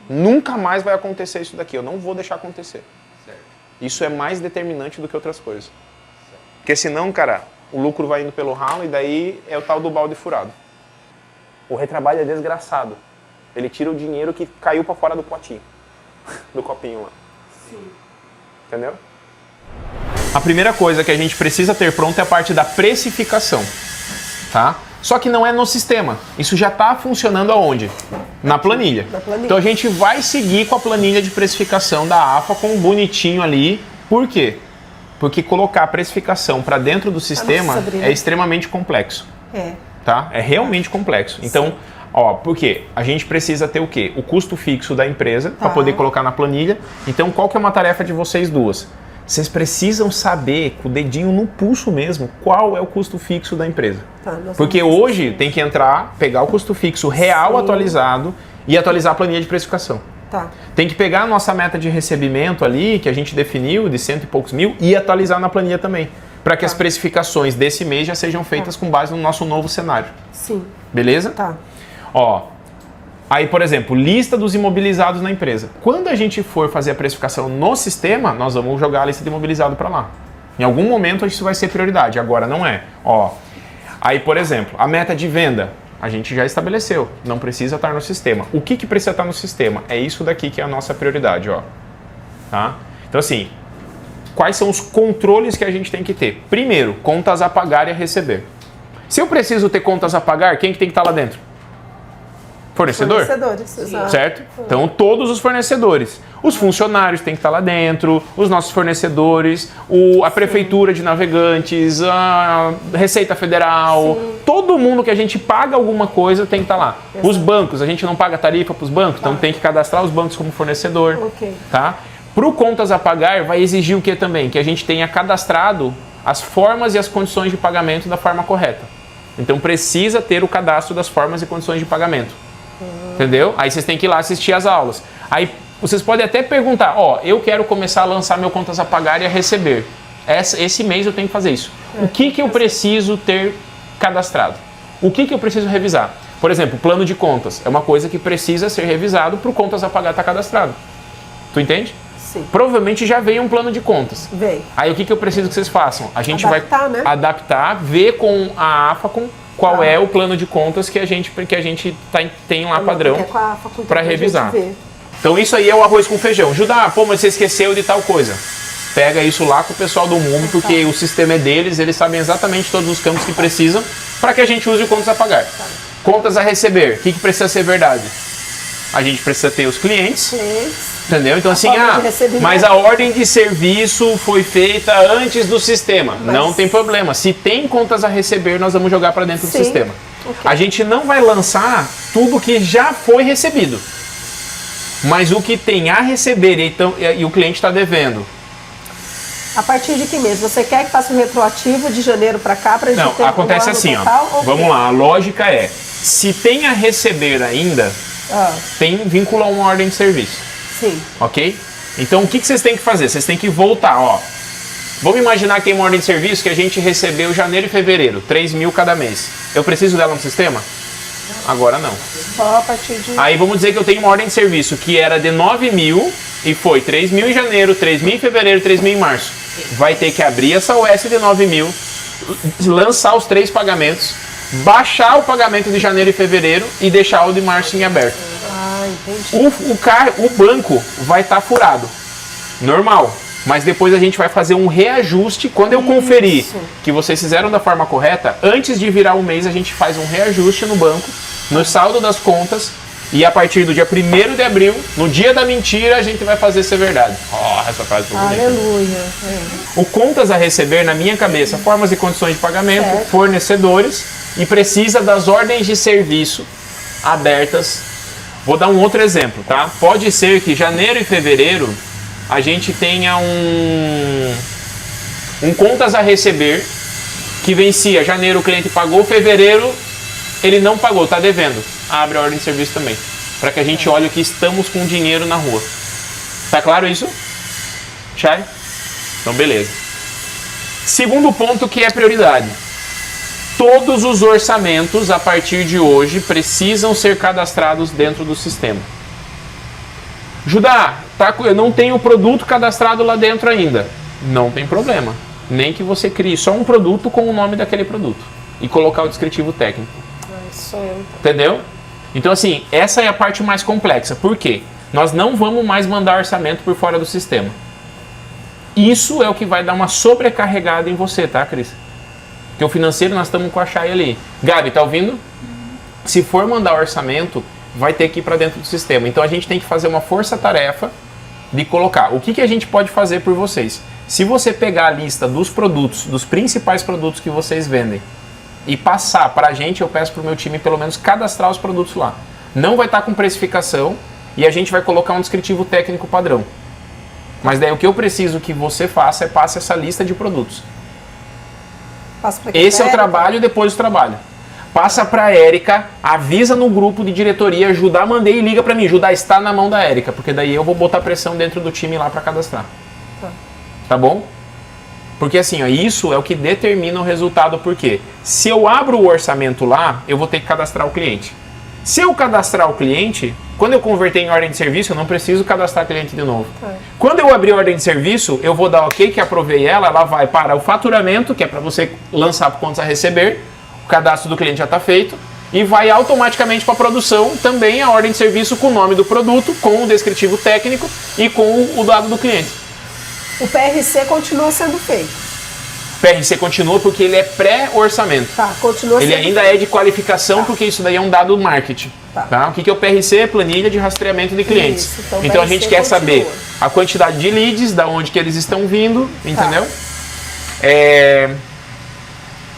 Nunca mais vai acontecer isso daqui, eu não vou deixar acontecer. Certo. Isso é mais determinante do que outras coisas. Certo. Porque senão, cara, o lucro vai indo pelo ralo e daí é o tal do balde furado. O retrabalho é desgraçado. Ele tira o dinheiro que caiu para fora do potinho, do copinho lá. Sim. Entendeu? A primeira coisa que a gente precisa ter pronto é a parte da precificação, tá? Só que não é no sistema. Isso já está funcionando aonde? Na planilha. Então a gente vai seguir com a planilha de precificação da AFA com bonitinho ali. Por quê? Porque colocar a precificação para dentro do sistema é extremamente complexo. Tá? É realmente complexo. Então, ó, por quê? A gente precisa ter o quê? O custo fixo da empresa para poder colocar na planilha. Então, qual que é uma tarefa de vocês duas? Vocês precisam saber, com o dedinho no pulso mesmo, qual é o custo fixo da empresa. Porque hoje tem que entrar, pegar o custo fixo real atualizado e atualizar a planilha de precificação. Tem que pegar a nossa meta de recebimento ali, que a gente definiu, de 100 e poucos mil, e atualizar na planilha também. Para que as precificações desse mês já sejam feitas com base no nosso novo cenário. Sim. Beleza? Ó, aí, por exemplo, lista dos imobilizados na empresa. Quando a gente for fazer a precificação no sistema, nós vamos jogar a lista de imobilizado para lá. Em algum momento isso vai ser prioridade, agora não é. Ó, aí, por exemplo, a meta de venda, a gente já estabeleceu, não precisa estar no sistema. O que precisa estar no sistema? É isso daqui que é a nossa prioridade, ó. Tá? Então, assim, quais são os controles que a gente tem que ter? Primeiro, contas a pagar e a receber. Se eu preciso ter contas a pagar, quem que tem que estar lá dentro? Fornecedor? Fornecedores, exato. Certo? Então, todos os fornecedores. Os funcionários têm que estar lá dentro, os nossos fornecedores, a Prefeitura de Navegantes, a Receita Federal, todo mundo que a gente paga alguma coisa tem que estar lá. Exato. Os bancos, a gente não paga tarifa para os bancos, então tem que cadastrar os bancos como fornecedor. Tá? Para o contas a pagar, vai exigir o que também? Que a gente tenha cadastrado as formas e as condições de pagamento da forma correta. Então, precisa ter o cadastro das formas e condições de pagamento. Entendeu? Aí vocês têm que ir lá assistir as aulas. Aí vocês podem até perguntar, ó, eu quero começar a lançar meu contas a pagar e a receber. Esse mês eu tenho que fazer isso. O que eu preciso ter cadastrado? O que eu preciso revisar? Por exemplo, plano de contas é uma coisa que precisa ser revisado para o contas a pagar estar cadastrado. Tu entende? Sim. Provavelmente já veio um plano de contas. Veio. Aí o que eu preciso que vocês façam? A gente vai adaptar, ver com a AFA qual é o plano de contas que a gente tem lá padrão para revisar. Então isso aí é o arroz com feijão. Judá, pô, mas você esqueceu de tal coisa. Pega isso lá com o pessoal do MUMI, porque o sistema é deles, eles sabem exatamente todos os campos que precisam para que a gente use o contas a pagar. Contas a receber, o que precisa ser verdade? A gente precisa ter os clientes, entendeu? Então assim, mas a ordem de serviço foi feita antes do sistema. Não tem problema. Se tem contas a receber, nós vamos jogar para dentro do sistema. A gente não vai lançar tudo que já foi recebido. Mas o que tem a receber e o cliente está devendo. A partir de que mês? Você quer que faça um retroativo de janeiro para cá? Pra gente não, acontece assim, ó. Vamos lá, a lógica é, se tem a receber ainda, tem vincula uma ordem de serviço. Sim. Ok? Então o que vocês têm que fazer? Vocês têm que voltar, ó. Vamos imaginar que tem uma ordem de serviço que a gente recebeu janeiro e fevereiro, 3 mil cada mês. Eu preciso dela no sistema? Agora não. Só a partir de... Aí vamos dizer que eu tenho uma ordem de serviço que era de 9 mil e foi 3 mil em janeiro, 3 mil em fevereiro, 3 mil em março. Vai ter que abrir essa OS de 9 mil, lançar os 3 pagamentos, baixar o pagamento de janeiro e fevereiro e deixar o de março em aberto. O banco vai estar furado, normal, mas depois a gente vai fazer um reajuste. Quando eu conferir que vocês fizeram da forma correta, antes de virar o mês a gente faz um reajuste no banco, no saldo das contas, e a partir do dia 1º de abril, no dia da mentira, a gente vai fazer ser verdade. Essa frase foi bonita. Aleluia. O contas a receber, na minha cabeça, formas e condições de pagamento, fornecedores, e precisa das ordens de serviço abertas. Vou dar um outro exemplo, tá? Pode ser que janeiro e fevereiro a gente tenha um contas a receber que vencia. Janeiro o cliente pagou, fevereiro ele não pagou, está devendo. Abre a ordem de serviço também. para que a gente olhe que estamos com dinheiro na rua. Tá claro isso? Chay? Então beleza. Segundo ponto que é prioridade. Todos os orçamentos a partir de hoje precisam ser cadastrados dentro do sistema. Judá, tá, eu não tenho o produto cadastrado lá dentro ainda. Não tem problema. Nem que você crie só um produto com o nome daquele produto e colocar o descritivo técnico. Sou eu. Entendeu? Então assim, essa é a parte mais complexa. Por quê? Nós não vamos mais mandar orçamento por fora do sistema. Isso é o que vai dar uma sobrecarregada em você, tá, Cris? Porque o financeiro nós estamos com a Chay ali. Gabi, tá ouvindo? Se for mandar orçamento, vai ter que ir para dentro do sistema. Então a gente tem que fazer uma força-tarefa de colocar. O que a gente pode fazer por vocês? Se você pegar a lista dos produtos, dos principais produtos que vocês vendem e passar para a gente, eu peço para o meu time pelo menos cadastrar os produtos lá. Não vai estar com precificação e a gente vai colocar um descritivo técnico padrão. Mas daí o que eu preciso que você faça é passe essa lista de produtos. Esse é o trabalho depois do trabalho. Passa para a Érica, avisa no grupo de diretoria, Judá mandei e liga para mim. Judá está na mão da Érica, porque daí eu vou botar pressão dentro do time lá para cadastrar. Tá bom? Porque assim, ó, isso é o que determina o resultado. Porque se eu abro o orçamento lá, eu vou ter que cadastrar o cliente. Se eu cadastrar o cliente, quando eu converter em ordem de serviço, eu não preciso cadastrar o cliente de novo. Quando eu abrir a ordem de serviço, eu vou dar ok, que aprovei ela vai para o faturamento, que é para você lançar para contas a receber. O cadastro do cliente já está feito. E vai automaticamente para a produção também a ordem de serviço com o nome do produto, com o descritivo técnico e com o dado do cliente. O PRC continua sendo feito. PRC continua porque ele é pré-orçamento. Tá, continua ele sendo ainda feito. é de qualificação, porque isso daí é um dado marketing. Tá. O que é o PRC? Planilha de rastreamento de clientes. Isso, então a gente quer continua. saber a quantidade de leads, da onde que eles estão vindo, entendeu?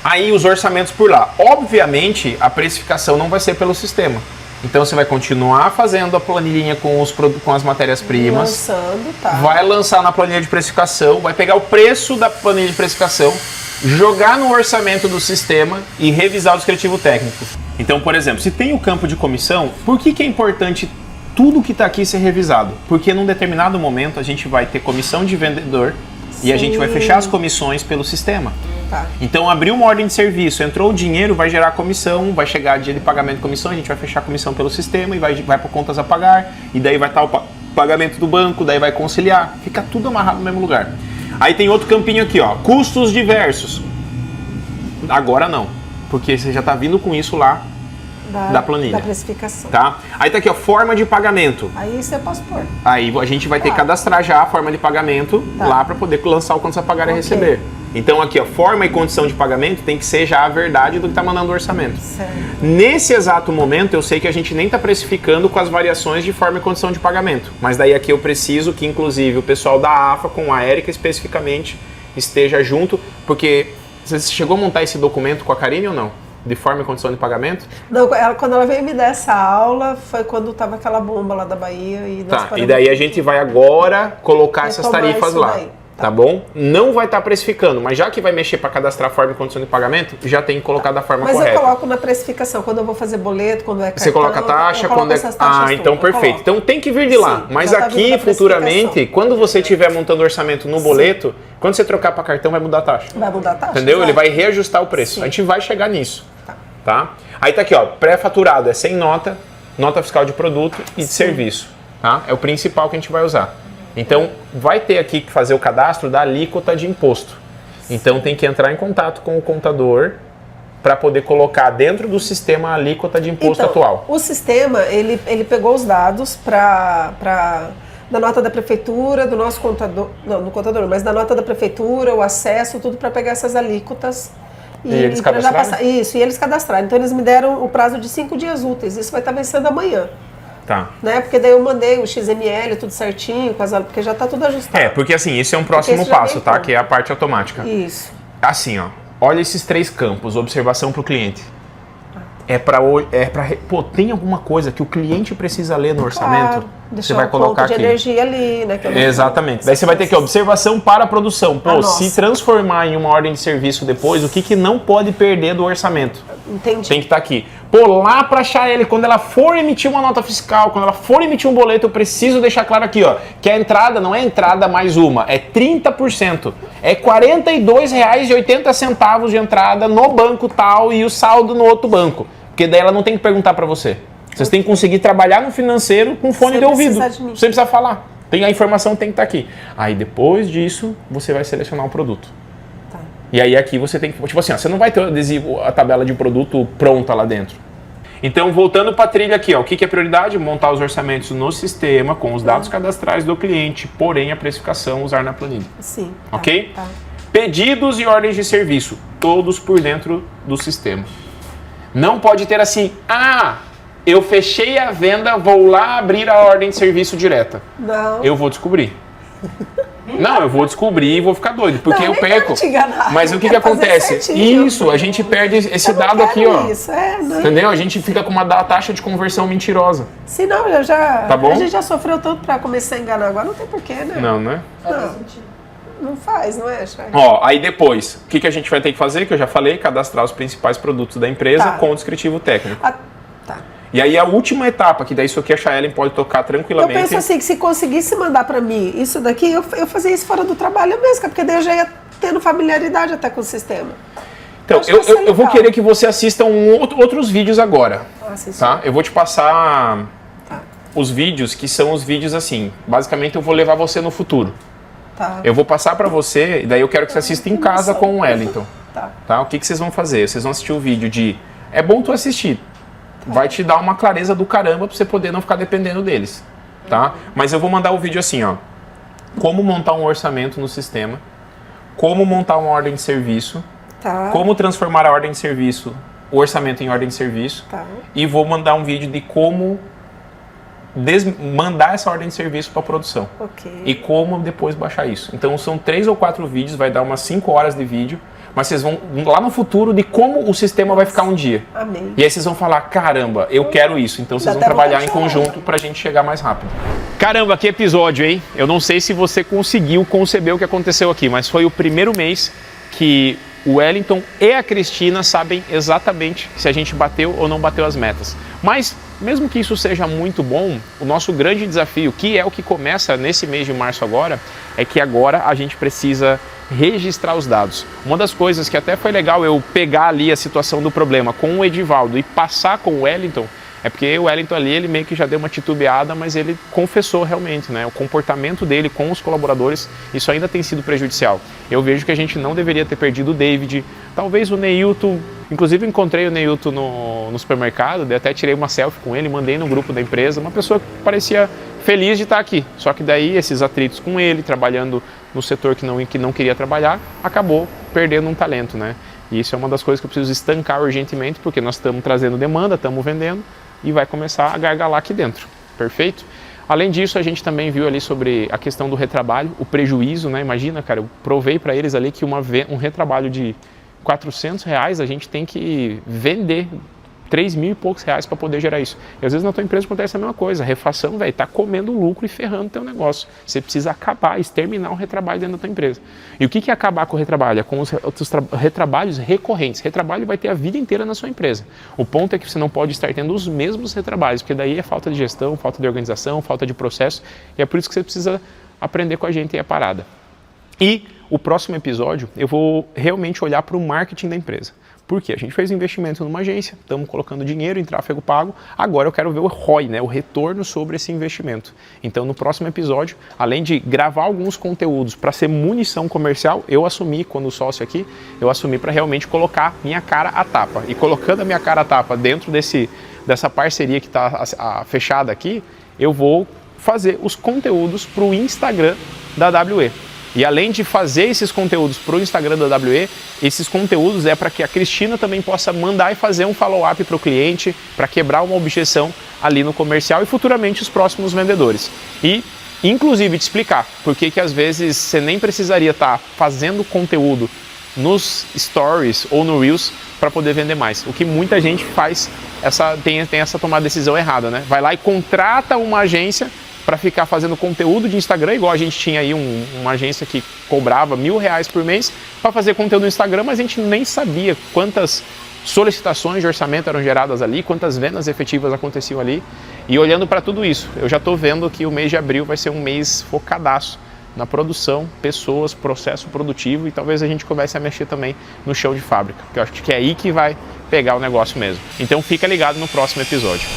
Aí os orçamentos por lá. Obviamente, a precificação não vai ser pelo sistema. Então você vai continuar fazendo a planilhinha com as matérias-primas. Lançando, tá. Vai lançar na planilha de precificação, vai pegar o preço da planilha de precificação, jogar no orçamento do sistema e revisar o descritivo técnico. Então, por exemplo, se tem o campo de comissão, por que é importante tudo que está aqui ser revisado? Porque num determinado momento a gente vai ter comissão de vendedor e a gente vai fechar as comissões pelo sistema. Tá. Então, abriu uma ordem de serviço, entrou o dinheiro, vai gerar comissão, vai chegar dia de pagamento de comissão, a gente vai fechar a comissão pelo sistema e vai para contas a pagar, e daí vai estar o pagamento do banco, daí vai conciliar, fica tudo amarrado no mesmo lugar. Aí tem outro campinho aqui, ó, custos diversos. Agora não, porque você já está vindo com isso lá da planilha. Da precificação. Tá? Aí tá aqui, ó, forma de pagamento. Aí isso eu posso pôr. Aí a gente vai ter que cadastrar já a forma de pagamento lá para poder lançar o quanto a pagar e receber. Então aqui, ó, forma e condição de pagamento tem que ser já a verdade do que está mandando o orçamento. Certo. Nesse exato momento, eu sei que a gente nem está precificando com as variações de forma e condição de pagamento. Mas daí aqui eu preciso que, inclusive, o pessoal da AFA, com a Érica especificamente, esteja junto, porque você chegou a montar esse documento com a Karine ou não? De forma e condição de pagamento? Não, quando ela veio me dar essa aula, foi quando tava aquela bomba lá da Bahia. E nós Tá, e daí a gente vai agora colocar essas tarifas lá. Daí. Tá bom? Não vai estar precificando, mas já que vai mexer para cadastrar a forma e condição de pagamento, já tem que colocar da forma correta. Mas eu coloco na precificação, quando eu vou fazer boleto, quando é cartão. Você coloca a taxa, quando é... então perfeito. Então tem que vir de lá. Sim, mas já tá aqui, vindo da futuramente, precificação. quando você estiver montando orçamento no boleto, quando você trocar para cartão, vai mudar a taxa. Vai mudar a taxa? Entendeu? Exato. Ele vai reajustar o preço. Sim. A gente vai chegar nisso. Tá? Aí tá aqui, ó, pré-faturado é sem nota, nota fiscal de produto e de serviço. Tá? É o principal que a gente vai usar. Então, vai ter aqui que fazer o cadastro da alíquota de imposto. Então, tem que entrar em contato com o contador para poder colocar dentro do sistema a alíquota de imposto atual. O sistema, ele pegou os dados da nota da prefeitura, do nosso contador, não, do contador, mas da nota da prefeitura, o acesso, tudo para pegar essas alíquotas. E eles pra já cadastraram? passar, isso, e eles cadastraram. Então, eles me deram o prazo de 5 dias úteis. Isso vai estar vencendo amanhã. Tá. Né? Porque daí eu mandei o XML, tudo certinho, porque já está tudo ajustado. Porque assim, esse é um próximo passo, tá? Que é a parte automática. Isso. Assim, ó, olha esses 3 campos, observação para o cliente. Pô, tem alguma coisa que o cliente precisa ler no orçamento? Deixar vai um colocar ponto de aqui. energia ali, né? que eu não- Exatamente. Daí você vai ter que observação para produção. Pô, Ah, se nossa. transformar em uma ordem de serviço depois, o que não pode perder do orçamento? Entendi. Tem que estar aqui. Pô, lá para achar ele, quando ela for emitir uma nota fiscal, quando ela for emitir um boleto, eu preciso deixar claro aqui, ó, que a entrada não é entrada mais uma, é 30%. É R$ 42,80 de entrada no banco tal e o saldo no outro banco. Porque daí ela não tem que perguntar para você. Vocês têm que conseguir trabalhar no financeiro com fone Sem de ouvido. precisar de mim. Sem precisar falar. A informação tem que estar aqui. Aí depois disso, você vai selecionar o produto. Tá. E aí aqui você tem que... Tipo assim, ó, você não vai ter o adesivo, a tabela de produto pronta lá dentro. Então, voltando para a trilha aqui, ó, o que é prioridade? Montar os orçamentos no sistema, com os dados cadastrais do cliente, porém a precificação usar na planilha. Sim. Tá, Ok? Tá. Pedidos e ordens de serviço, todos por dentro do sistema. Não pode ter assim, eu fechei a venda, vou lá abrir a ordem de serviço direta. Não. Eu vou descobrir. Não, eu vou descobrir e vou ficar doido, porque Não, eu nem perco. quero te enganar, Mas o que eu quero fazer acontece? certinho. Isso, a gente perde esse Eu não dado aqui, quero ó. Isso, não. Entendeu? A gente fica com uma taxa de conversão mentirosa. Se não, eu já. Tá bom? A gente já sofreu tanto pra começar a enganar agora, não tem porquê, né? Não, né? Não faz, não é, Chay? Ó, aí depois, o que a gente vai ter que fazer? Que eu já falei, cadastrar os principais produtos da empresa Tá. com o descritivo técnico. Ah, tá. E aí a última etapa, que daí isso aqui a Shaellen pode tocar Eu tranquilamente. penso assim, que se conseguisse mandar pra mim isso daqui, eu fazia isso fora do trabalho mesmo, porque daí eu já ia tendo familiaridade até com o sistema. Então, Acho que vai ser eu vou legal. querer que você assista outros vídeos agora, Sim. tá? Eu vou te passar Tá. os vídeos, que são os vídeos assim. Basicamente, eu vou levar você no futuro. Tá. Eu vou passar pra você, e daí eu quero que você assista em casa com o Wellington. Tá. Tá? O que vocês vão fazer? Vocês vão assistir o vídeo de... É bom tu assistir. Vai te dar uma clareza do caramba pra você poder não ficar dependendo deles. Tá? Mas eu vou mandar o vídeo assim, ó. Como montar um orçamento no sistema. Como montar uma ordem de serviço. Tá. Como transformar a ordem de serviço, o orçamento em ordem de serviço. Tá. E vou mandar um vídeo de como mandar essa ordem de serviço para produção. Ok. E como depois baixar isso. Então são 3 ou 4 vídeos, vai dar umas 5 horas de vídeo, mas vocês vão lá no futuro de como o sistema vai ficar um dia. Amém. E aí vocês vão falar, caramba, eu quero isso. Então vocês Dá vão até trabalhar em vontade de chorar. conjunto pra gente chegar mais rápido. Caramba, que episódio, hein? Eu não sei se você conseguiu conceber o que aconteceu aqui, mas foi o primeiro mês que o Wellington e a Cristina sabem exatamente se a gente bateu ou não bateu as metas. Mas, mesmo que isso seja muito bom, o nosso grande desafio, que é o que começa nesse mês de março agora, é que agora a gente precisa registrar os dados. Uma das coisas que até foi legal eu pegar ali a situação do problema com o Edivaldo e passar com o Wellington, é porque o Wellington ali, ele meio que já deu uma titubeada, mas ele confessou realmente, né? O comportamento dele com os colaboradores, isso ainda tem sido prejudicial. Eu vejo que a gente não deveria ter perdido o David, talvez o Neilton, inclusive encontrei o Neilton no supermercado, daí até tirei uma selfie com ele, mandei no grupo da empresa, uma pessoa que parecia feliz de estar aqui. Só que daí esses atritos com ele, trabalhando no setor que não queria trabalhar, acabou perdendo um talento, né? E isso é uma das coisas que eu preciso estancar urgentemente, porque nós estamos trazendo demanda, estamos vendendo, e vai começar a gargalar aqui dentro, perfeito? Além disso, a gente também viu ali sobre a questão do retrabalho, o prejuízo, né? Imagina, cara, eu provei para eles ali que um retrabalho de R$400 a gente tem que vender 3 mil e poucos reais para poder gerar isso. E às vezes na tua empresa acontece a mesma coisa, a refação, velho, tá comendo lucro e ferrando teu negócio. Você precisa acabar, exterminar o retrabalho dentro da tua empresa. E o que é acabar com o retrabalho? É com os retrabalhos recorrentes. Retrabalho vai ter a vida inteira na sua empresa. O ponto é que você não pode estar tendo os mesmos retrabalhos, porque daí é falta de gestão, falta de organização, falta de processo, e é por isso que você precisa aprender com a gente e a parada. E o próximo episódio eu vou realmente olhar para o marketing da empresa. Por quê? A gente fez investimento numa agência, estamos colocando dinheiro em tráfego pago, agora eu quero ver o ROI, né, o retorno sobre esse investimento. Então no próximo episódio, além de gravar alguns conteúdos para ser munição comercial, eu assumi, quando sócio aqui, eu assumi para realmente colocar minha cara à tapa. E colocando a minha cara à tapa dentro dessa parceria que está fechada aqui, eu vou fazer os conteúdos para o Instagram da AWE. E além de fazer esses conteúdos para o Instagram da AWE, esses conteúdos é para que a Cristina também possa mandar e fazer um follow-up para o cliente, para quebrar uma objeção ali no comercial e futuramente os próximos vendedores. E, inclusive, te explicar por que às vezes você nem precisaria estar fazendo conteúdo nos stories ou no Reels para poder vender mais. O que muita gente faz, tem essa tomada de decisão errada, né? Vai lá e contrata uma agência para ficar fazendo conteúdo de Instagram, igual a gente tinha aí uma agência que cobrava R$1.000 por mês para fazer conteúdo no Instagram, mas a gente nem sabia quantas solicitações de orçamento eram geradas ali, quantas vendas efetivas aconteciam ali. E olhando para tudo isso, eu já estou vendo que o mês de abril vai ser um mês focadaço na produção, pessoas, processo produtivo, e talvez a gente comece a mexer também no chão de fábrica, porque eu acho que é aí que vai pegar o negócio mesmo. Então fica ligado no próximo episódio.